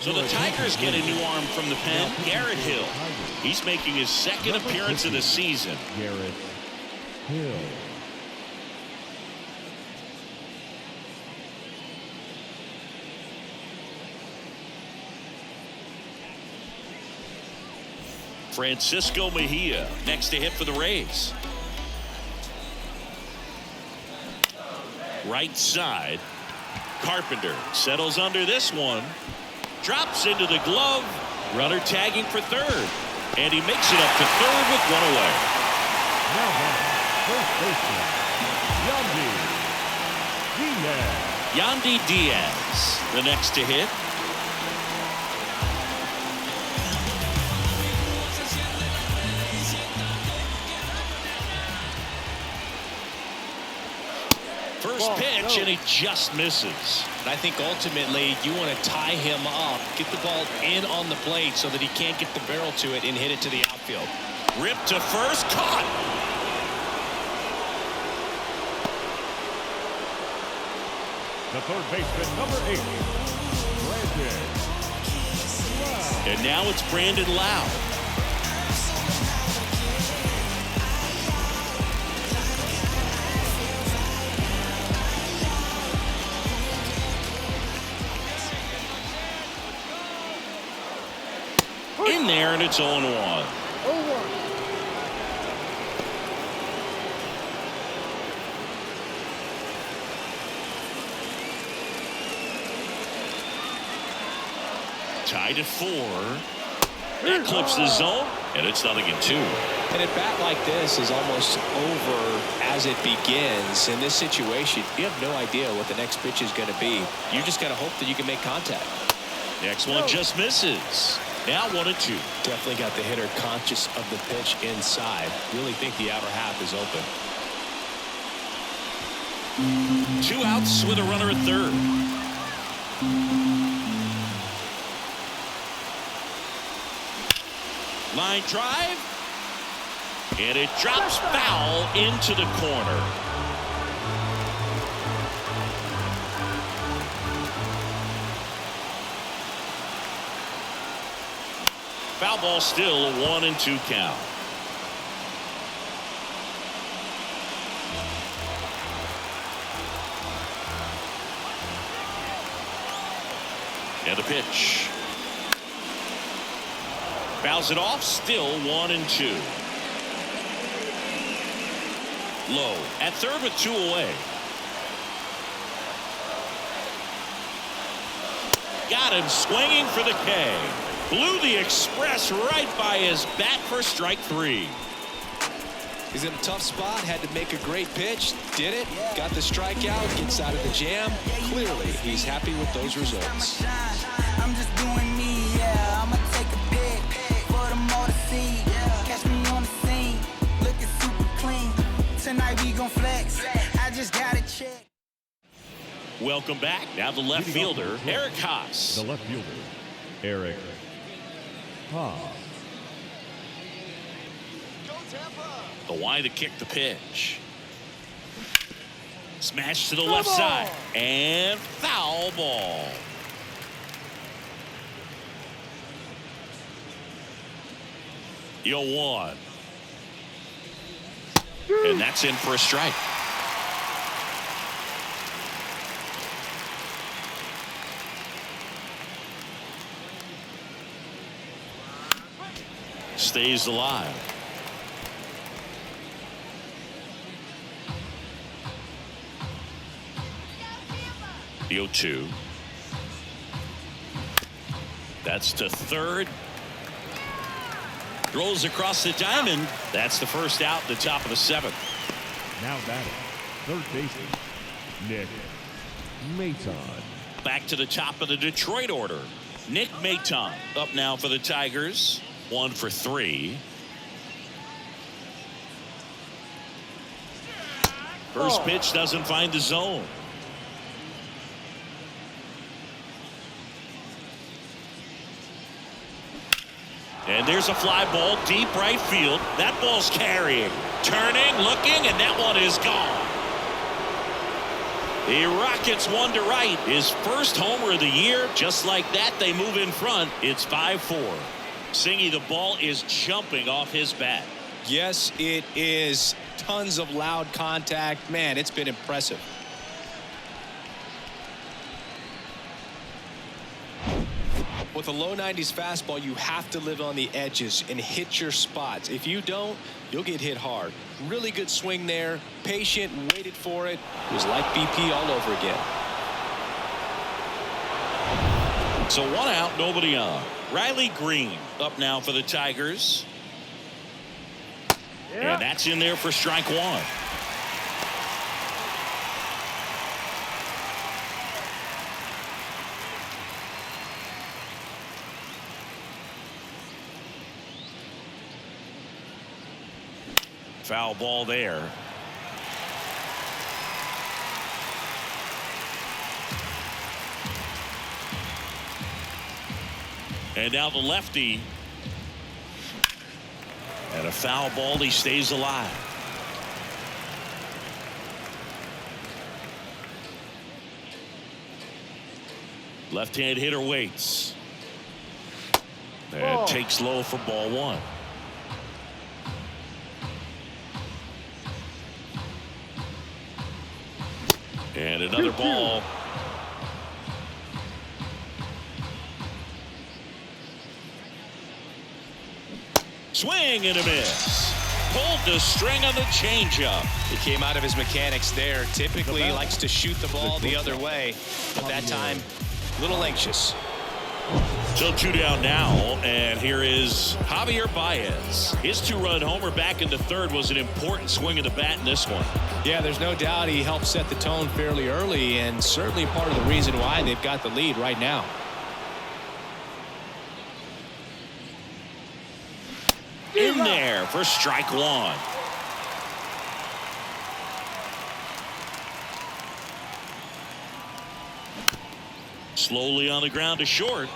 So the Tigers get a new arm from the pen, Garrett Hill. He's making his 2nd appearance of the season. Garrett Hill. Francisco Mejia next to hit for the Rays. Right side. Carpenter settles under this one. Drops into the glove. Runner tagging for third. And he makes it up to third with one away. Now back, first baseman, Yandy Diaz, the next to hit. First pitch, and he just misses. And I think ultimately you want to tie him up, get the ball in on the plate so that he can't get the barrel to it and hit it to the outfield. Ripped to first, caught. The third baseman, number 8, Brandon Lowe. And now it's Brandon Lowe. In there, and it's 0-1. 0-1. Tied at 4. That clips the zone, and it's 0-2. And a bat like this is almost over as it begins. In this situation, you have no idea what the next pitch is going to be. You just got to hope that you can make contact. Next one just misses. Now 1-2. Definitely got the hitter conscious of the pitch inside. Really think the outer half is open. 2 outs with a runner at third. Line drive, and it drops foul into the corner. Foul ball, still a 1-2 count. And the pitch. Fouls it off, still 1-2. Low at third with 2 away. Got him swinging for the K. Blew the express right by his bat for strike 3. He's in a tough spot, had to make a great pitch, did it, got the strikeout, gets out of the jam. Clearly, he's happy with those results. I'm just doing me, yeah. I'ma take a pic for them all to see. Catch me on the scene, looking super clean. Tonight we gon' flex. I just got to check. Welcome back. Now the left fielder, Eric Haas. The left fielder, Eric Haas. The Y to kick the pitch. Smash to the left side. And foul ball. Yo, 1. And that's in for a strike. Stays alive. The 0-2. That's to third. Throws across the diamond. That's the first out, the top of the 7th. Now batting, third baseman, Nick Maton. Back to the top of the Detroit order. Nick Maton up now for the Tigers. 1 for 3. First pitch doesn't find the zone. And there's a fly ball deep right field. That ball's carrying, turning, looking, and that one is gone. The Rockets 1 to right. His first homer of the year. Just like that, they move in front. It's 5-4. Singy, the ball is jumping off his bat. Yes, it is. Tons of loud contact. Man, it's been impressive. With a low 90s fastball, you have to live on the edges and hit your spots. If you don't, you'll get hit hard. Really good swing there. Patient, waited for it. It was like BP all over again. So 1 out, nobody on. Riley Green up now for the Tigers. Yeah. And that's in there for strike one. Foul ball there. And now the lefty. And a foul ball. He stays alive. Left-hand hitter waits. And takes low for ball one. And another ball. Swing and a miss. Pulled the string on the changeup. He came out of his mechanics there. Typically he likes to shoot the ball the other way, but that time a little anxious. So 2 down now, and here is Javier Baez. His 2-run homer back in the third was an important swing of the bat in this one. Yeah, there's no doubt he helped set the tone fairly early, and certainly part of the reason why they've got the lead right now. In there for strike one. Slowly on the ground to short.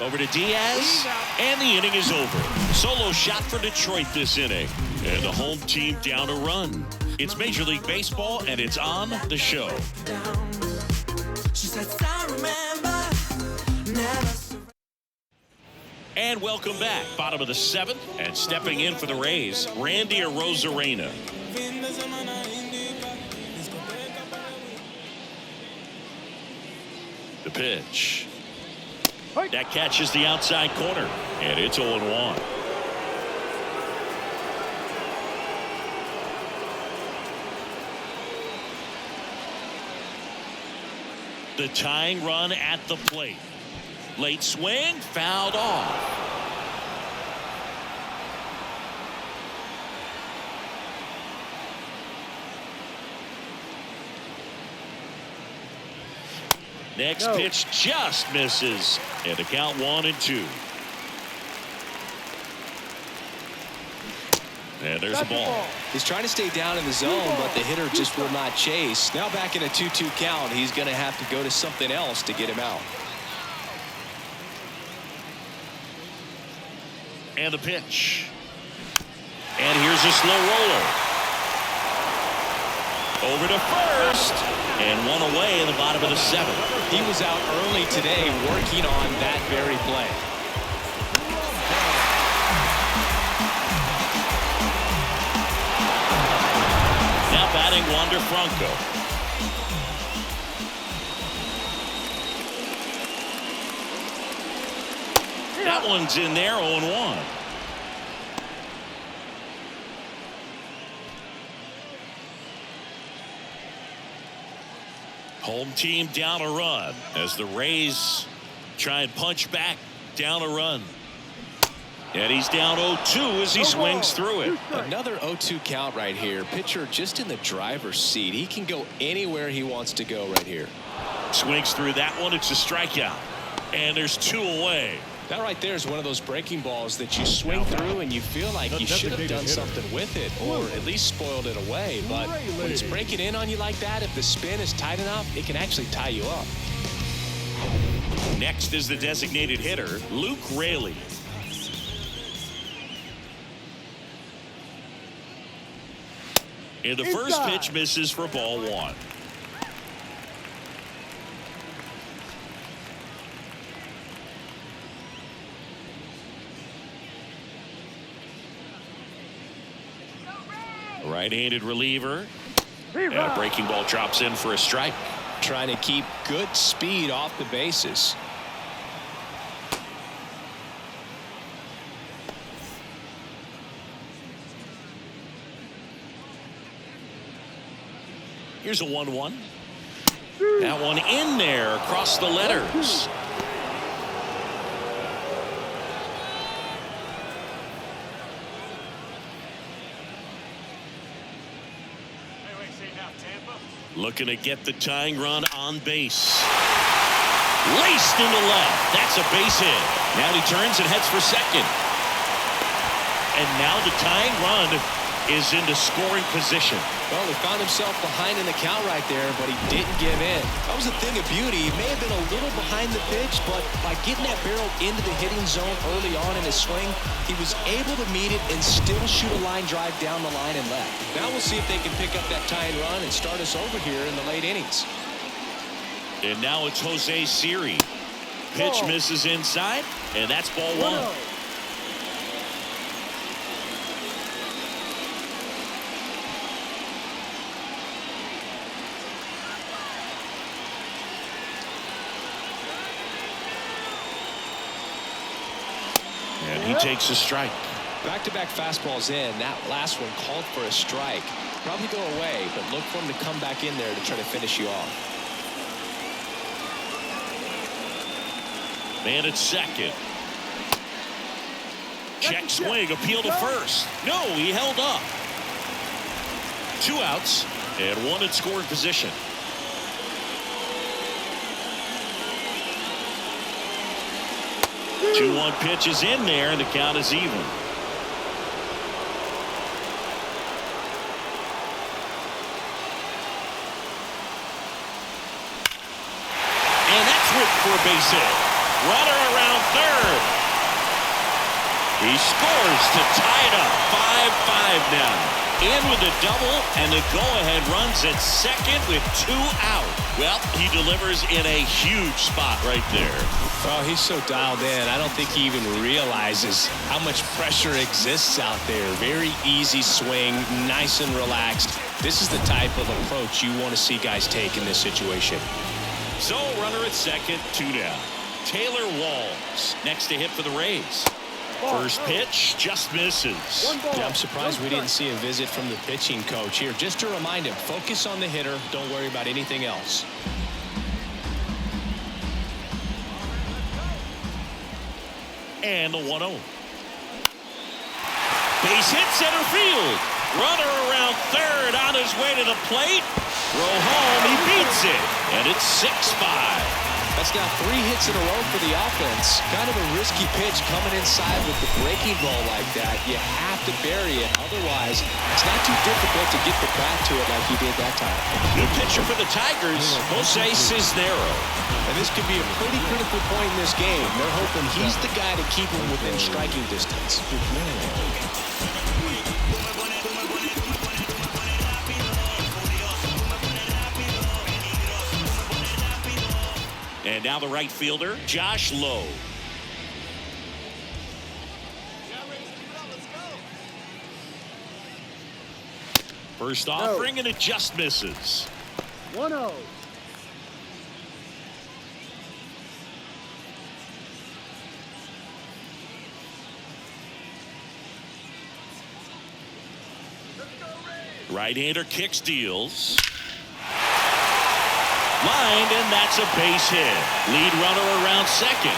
Over to Diaz, and the inning is over. Solo shot for Detroit this inning, and the home team down a run. It's Major League Baseball, and it's on the show. And welcome back. Bottom of the 7th, and stepping in for the Rays, Randy Arozarena. The pitch. That catches the outside corner, and it's 0-1. The tying run at the plate. Late swing, fouled off. Next pitch just misses, and the count 1-2. And there's a ball. He's trying to stay down in the zone, but the hitter just will not chase. Now back in a 2-2 count, he's going to have to go to something else to get him out. And the pitch. And here's a slow roller. Over to first. And one away in the bottom of the 7th. He was out early today working on that very play. Now batting Wander Franco. That one's in there, 0-1. Home team down a run as the Rays try and punch back down a run. And he's down 0-2 as he swings through it. Another 0-2 count right here. Pitcher just in the driver's seat. He can go anywhere he wants to go right here. Swings through that one. It's a strikeout. And there's 2 away. That right there is one of those breaking balls that you swing through and you feel like you should have done something with it or at least spoiled it away. But when it's breaking in on you like that, if the spin is tight enough, it can actually tie you up. Next is the designated hitter, Luke Raley. And the first pitch misses for ball 1. Right-handed reliever. And a breaking ball drops in for a strike. Trying to keep good speed off the bases. Here's a 1-1. That one in there across the letters. Looking to get the tying run on base. Laced into left. That's a base hit. Now he turns and heads for second. And now the tying run is into scoring position. Well, he found himself behind in the count right there, but he didn't give in. That was a thing of beauty. He may have been a little behind the pitch, but by getting that barrel into the hitting zone early on in his swing, he was able to meet it and still shoot a line drive down the line and left. Now we'll see if they can pick up that tying run and start us over here in the late innings. And now it's Jose Siri. Pitch misses inside, and that's ball one. And he takes a strike. Back-to-back fastballs in. That last one called for a strike. Probably go away, but look for him to come back in there to try to finish you off. Man at second. Check swing, appeal to first. No, he held up. 2 outs and 1 in scoring position. The 2-1 pitch is in there, and the count is even. And that's ripped for a base hit. Runner around third. He scores to tie it up. 5-5 now. In with a double, and the go-ahead runs at second with 2 out. Well, he delivers in a huge spot right there. Well, he's so dialed in. I don't think he even realizes how much pressure exists out there. Very easy swing, nice and relaxed. This is the type of approach you want to see guys take in this situation. So, runner at second, 2 down. Taylor Walls next to hit for the Rays. First pitch just misses. Yeah, I'm surprised we didn't see a visit from the pitching coach here. Just to remind him, focus on the hitter. Don't worry about anything else. And the 1-0. Base hit center field. Runner around third on his way to the plate. Throw home, he beats it. And it's 6-5. That's now 3 hits in a row for the offense. Kind of a risky pitch coming inside with the breaking ball like that. You have to bury it. Otherwise, it's not too difficult to get the bat to it like he did that time. New pitcher for the Tigers, Jose Cisneros. And this could be a pretty critical point in this game. They're hoping he's the guy to keep him within striking distance. And now the right fielder, Josh Lowe. First offering, and it just misses. 1-0. Right-hander kicks, deals. Lined, and that's a base hit. Lead runner around second.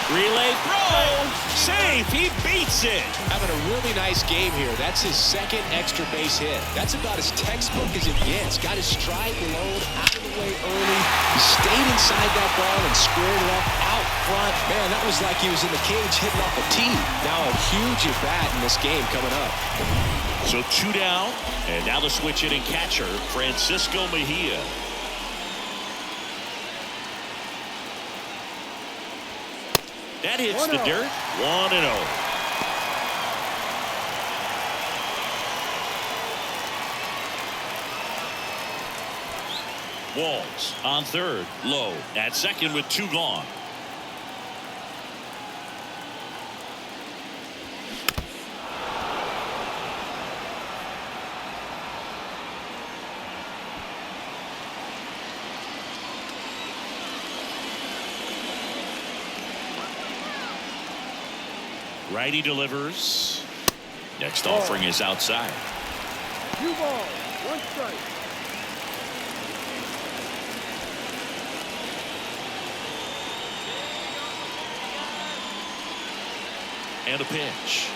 Relay throw. Safe. He beats it. Having a really nice game here. That's his second extra base hit. That's about as textbook as it gets. Got his stride load out of the way early. He stayed inside that ball and squared it up out front. Man, that was like he was in the cage hitting off a tee. Now a huge at-bat in this game coming up. So 2 down, and now the switch hitting catcher, Francisco Mejia. That hits the dirt. 1-0. Walls on third, Low at second with 2 gone. Righty delivers. Next offering is outside. 2 balls, 1 strike. And a pitch.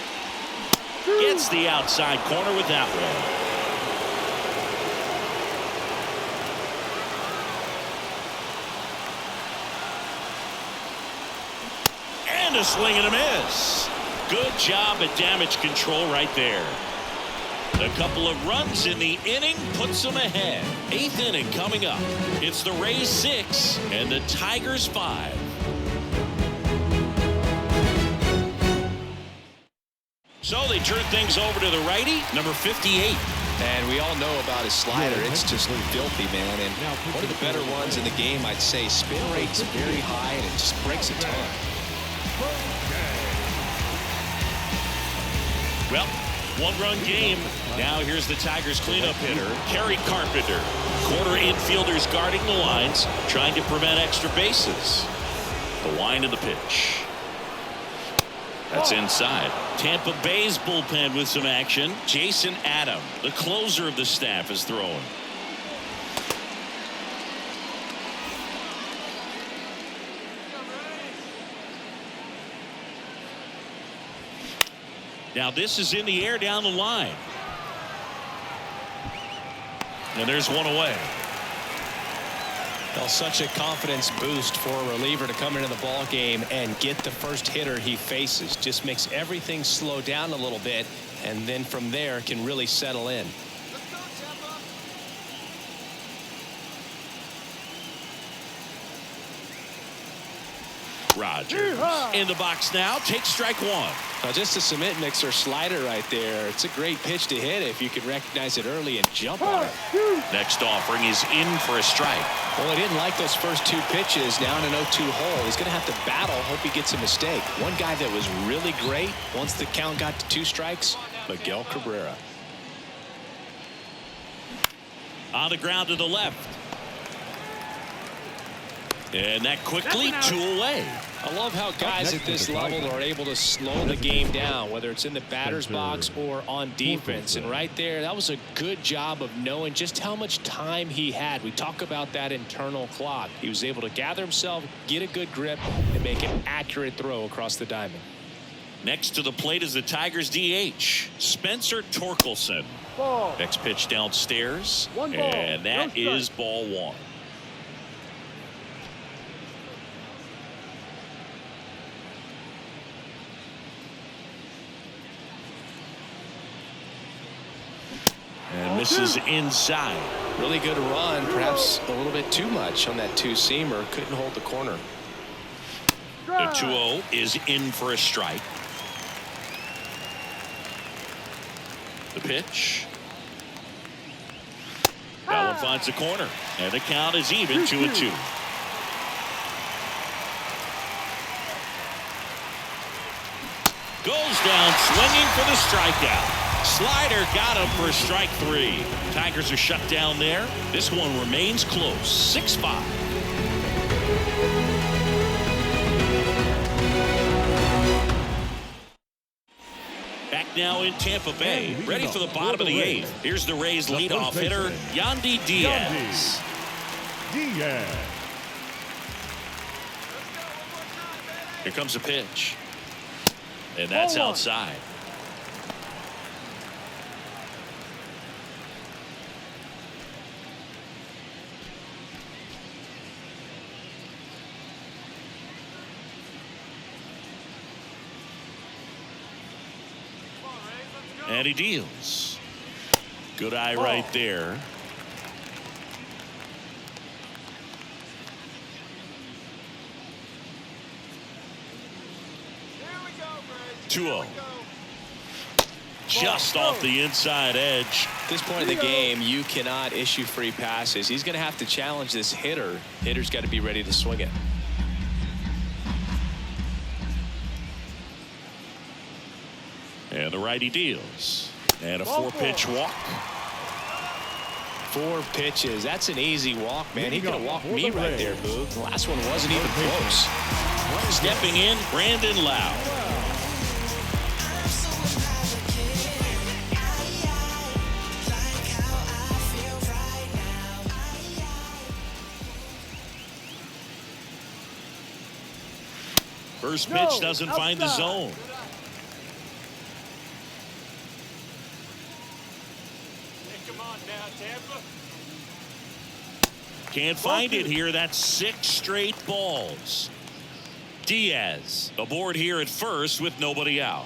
Gets the outside corner with that one. a swing and a miss. Good job at damage control right there. A couple of runs in the inning puts them ahead. 8th inning coming up. It's the Rays 6 and the Tigers 5. So they turn things over to the righty, number 58. And we all know about his slider. It's just filthy, man. And one of the better ones in the game, I'd say. Spin rate's very high, and it just breaks a ton. Well, one-run game. Now here's the Tigers cleanup hitter, Kerry Carpenter. Corner infielders guarding the lines, trying to prevent extra bases. The wind of the pitch. That's inside. Tampa Bay's bullpen with some action. Jason Adam, the closer of the staff, is throwing. Now this is in the air down the line. And there's one away. Well, such a confidence boost for a reliever to come into the ball game and get the first hitter he faces. Just makes everything slow down a little bit, and then from there can really settle in. Rogers in the box now, takes strike one. Now just a cement mixer slider right there. It's a great pitch to hit if you can recognize it early and jump on it. Next offering is in for a strike. Well, he didn't like those first 2 pitches. Now in an 0-2 hole, he's going to have to battle. Hope he gets a mistake. One guy that was really great once the count got to 2 strikes, Miguel Cabrera. On the ground to the left. And that quickly 2 away. I love how guys at this level are able to slow the game down, whether it's in the batter's box or on defense. And right there, that was a good job of knowing just how much time he had. We talk about that internal clock. He was able to gather himself, get a good grip, and make an accurate throw across the diamond. Next to the plate is the Tigers DH, Spencer Torkelson. Next pitch downstairs, and that is ball 1. And misses inside. Really good run, perhaps a little bit too much on that 2-seamer. Couldn't hold the corner. The 2-0 is in for a strike. The pitch. That one finds the corner, and the count is even 2-2. Goes down swinging for the strikeout. Slider got him for strike 3. Tigers are shut down there. This one remains close. 6-5. Back now in Tampa Bay, ready for the bottom of the 8th. Here's the Rays leadoff hitter, Yandy Diaz. Here comes a pitch. And that's outside. And he deals. Good eye right there. Here we go, 2-0. Just off the inside edge. At this point in the game, you cannot issue free passes. He's going to have to challenge this hitter. Hitter's got to be ready to swing it. And the righty deals. And a 4-pitch walk. 4 pitches. That's an easy walk, man. He could have walked me right there, Boog. The last one wasn't even close. Stepping in, Brandon Lau. First pitch doesn't find the zone. Can't find it here. That's 6 straight balls. Diaz aboard here at first with nobody out.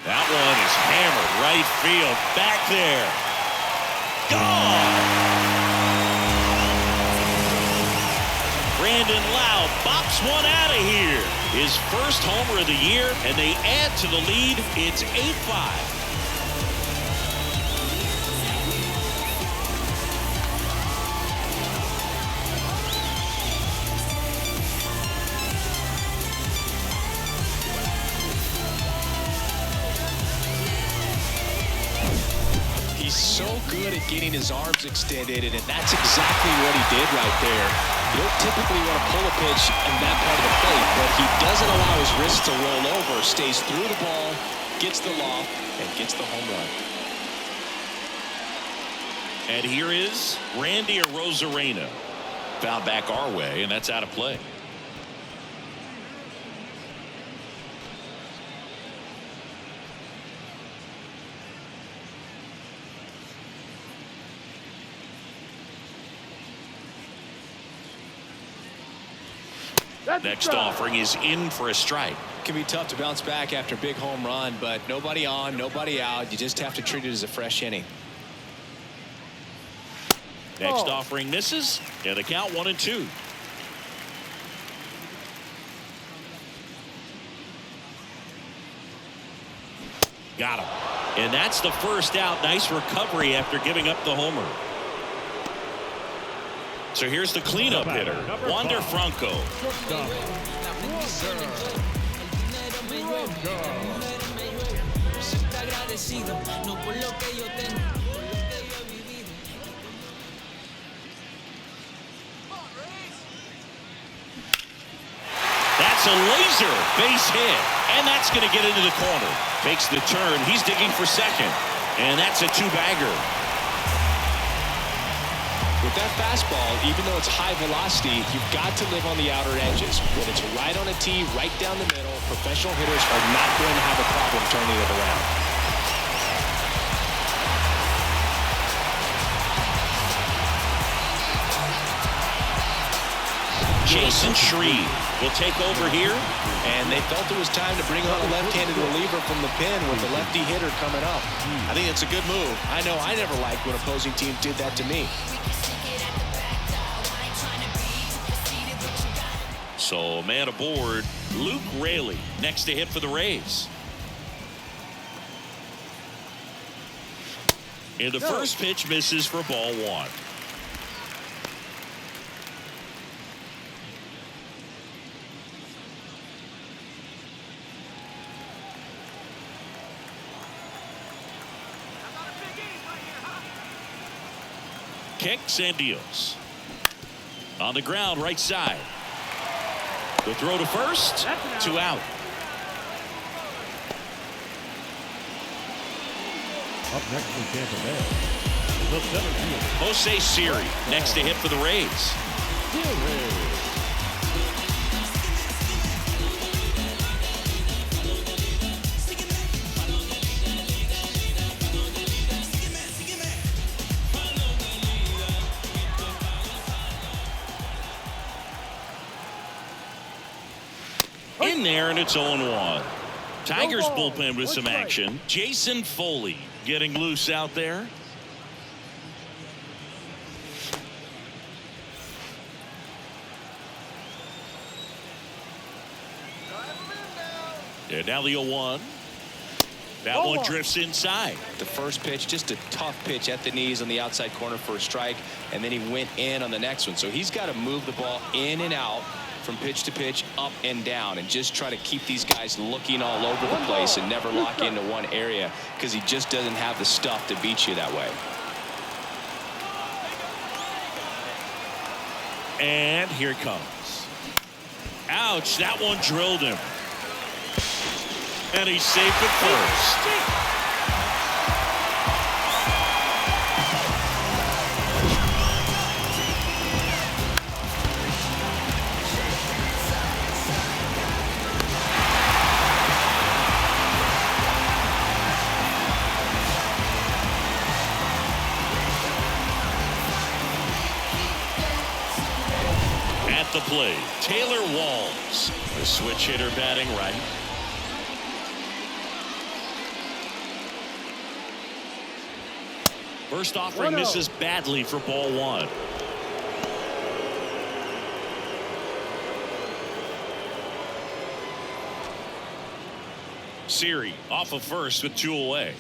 That one is hammered right field. Back there. Gone. Brandon Lowe bops one out of here. His first homer of the year, and they add to the lead. It's 8-5. He's so good at getting his arms extended, and that's exactly what he did right there. You don't typically want to pull a pitch in that part of the plate, but he doesn't allow his wrist to roll over, stays through the ball, gets the loft, and gets the home run. And here is Randy Arozarena. Foul back our way, and that's out of play. Next offering is in for a strike. It can be tough to bounce back after a big home run, but nobody on, nobody out. You just have to treat it as a fresh inning. Next offering misses, and the count 1-2. Got him. And that's the first out. Nice recovery after giving up the homer. So here's the cleanup hitter, Wander Franco. That's a laser base hit, and that's going to get into the corner. Makes the turn. He's digging for second, and that's a two-bagger. With that fastball, even though it's high velocity, you've got to live on the outer edges. When it's right on a tee, right down the middle, professional hitters are not going to have a problem turning it around. Jason Shreve will take over here. And they felt it was time to bring on a left-handed reliever from the pen with the lefty hitter coming up. I think it's a good move. I know I never liked when opposing teams did that to me. So, man aboard, Luke Raley next to hit for the Rays. And the first pitch misses for ball one. Kicks and deals. On the ground, right side. The throw to first, 2 out. Up next from Tampa Bay, the center fielder, Jose Siri next to hit for the Rays. In there, and it's 0-1. Tigers bullpen with some action. Jason Foley getting loose out there. And now the 0-1. That one drifts inside. The first pitch, just a tough pitch at the knees on the outside corner for a strike, and then he went in on the next one. So he's got to move the ball in and out from pitch to pitch, up and down, and just try to keep these guys looking all over the place and never lock into one area, because he just doesn't have the stuff to beat you that way. And here it comes. Ouch, that one drilled him. And he's safe at first. the plate, Taylor Walls. The switch hitter batting right. First offering 1-0. misses badly for ball one. Siri off of first with 2 away.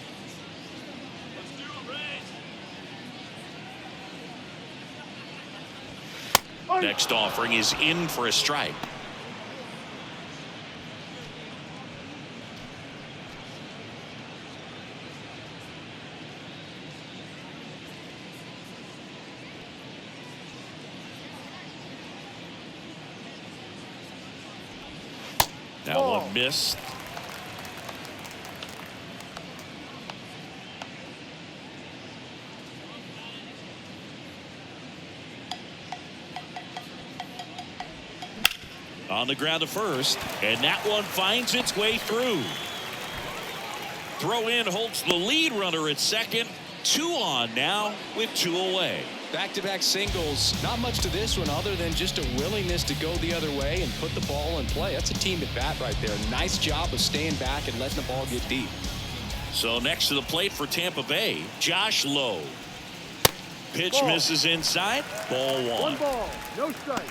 Next offering is in for a strike. That one missed. On the ground to first, and that one finds its way through. Throw in holds the lead runner at second. 2 on now with 2 away. Back-to-back singles. Not much to this one other than just a willingness to go the other way and put the ball in play. That's a team at bat right there. Nice job of staying back and letting the ball get deep. So next to the plate for Tampa Bay, Josh Lowe. Pitch Ball. misses inside. Ball 1. 1 ball, no strike.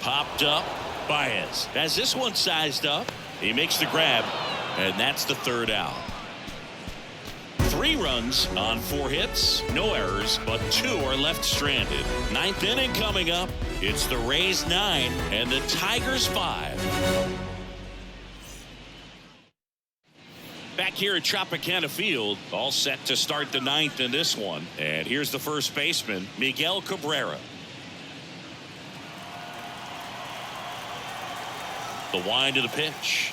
Popped up. Baez has this one sized up. He makes the grab, and that's the 3rd out. 3 runs on 4 hits, no errors, but 2 are left stranded. 9th inning coming up. It's the Rays 9 and the Tigers 5. Back here at Tropicana Field, all set to start the 9th in this one. And here's the first baseman, Miguel Cabrera. The wind of the pitch.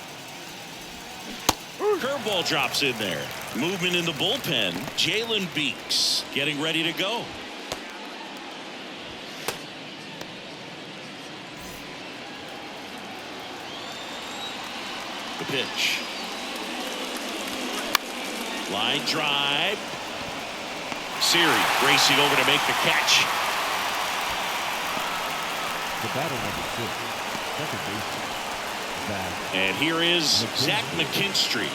Curveball drops in there. Movement in the bullpen. Jalen Beeks getting ready to go. The pitch. Line drive. Siri racing over to make the catch. The batter number 6, second baseman. And here is Zach McKinstry.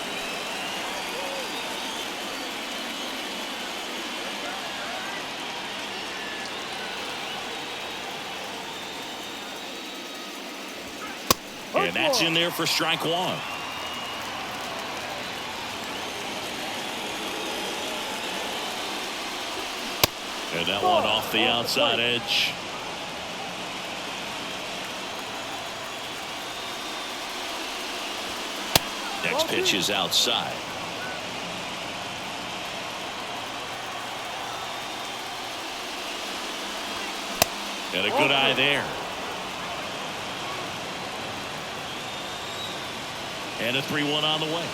And that's in there for strike 1. And that one off the outside edge. Next pitch is outside. And a good eye there. And a 3-1 on the way.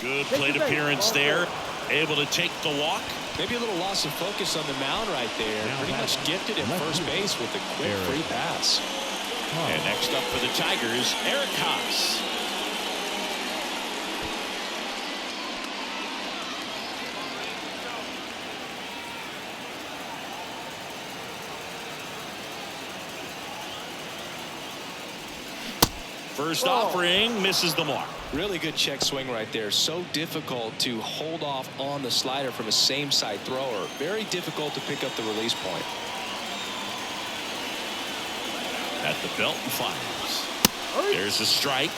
Good plate appearance there. Able to take the walk. Maybe a little loss of focus on the mound right there. Pretty much gifted at first base with a quick free pass. And next up for the Tigers, Eric Haas. First offering misses the mark. Really good check swing right there. So difficult to hold off on the slider from a same side thrower. Very difficult to pick up the release point. At the belt and fires. There's a strike.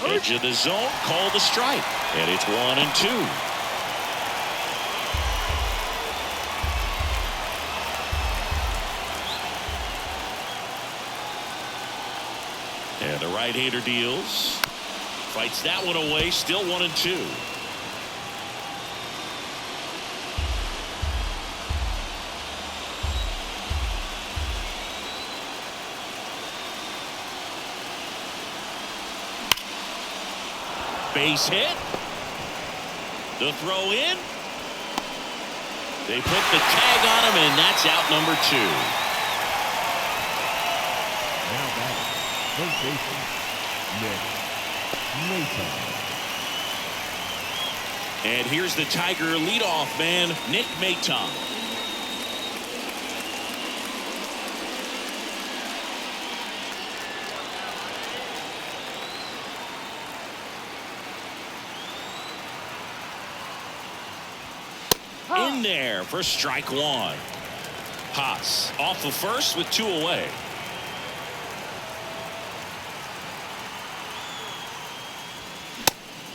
Edge of the zone, called a strike. And it's 1-2. And the right-hander deals. Fights that one away. Still 1-2. Base hit. The throw in. They put the tag on him, and that's out number 2. Now batting, first baseman, Maton. And here's the Tiger leadoff man, Nick Maton. In there for strike 1. Haas off the first with 2 away.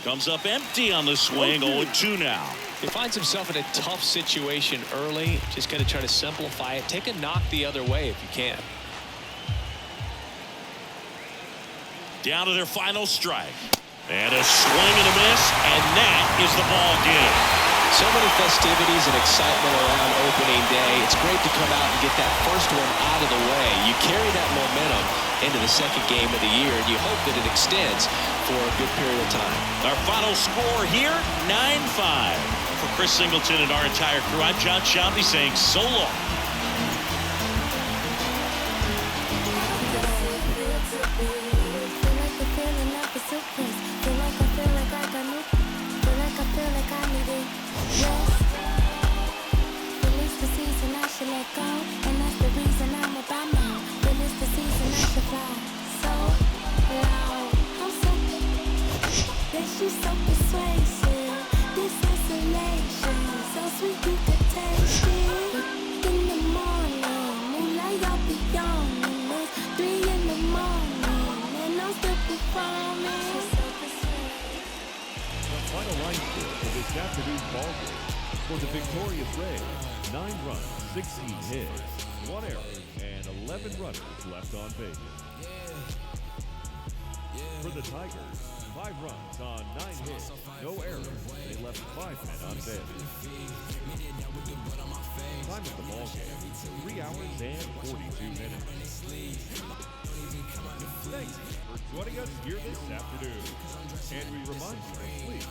Comes up empty on the swing. 0-2 now. He finds himself in a tough situation early. Just got to try to simplify it. Take a knock the other way if you can. Down to their final strike. And a swing and a miss, and that is the ball game. So many festivities and excitement around opening day. It's great to come out and get that first one out of the way. You carry that momentum into the second game of the year, and you hope that it extends for a good period of time. Our final score here, 9-5. For Chris Singleton and our entire crew, I'm John Shelby saying so long. She's so persuasive, this isolation, so sweet you could taste it. In the morning, moonlight I'll be yawning. It's 3 in the morning, and I'm still performing. The final line score for this afternoon's ball game for the victorious Rays: 9 runs, 16 hits, 1 error, and 11 runners left on base. For the Tigers, 5 runs on 9 hits, no errors. They left 5 men on base. Time of the ball game, 3 hours and 42 minutes. Thanks for joining us here this afternoon. And we remind you to please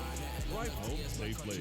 drive home safely.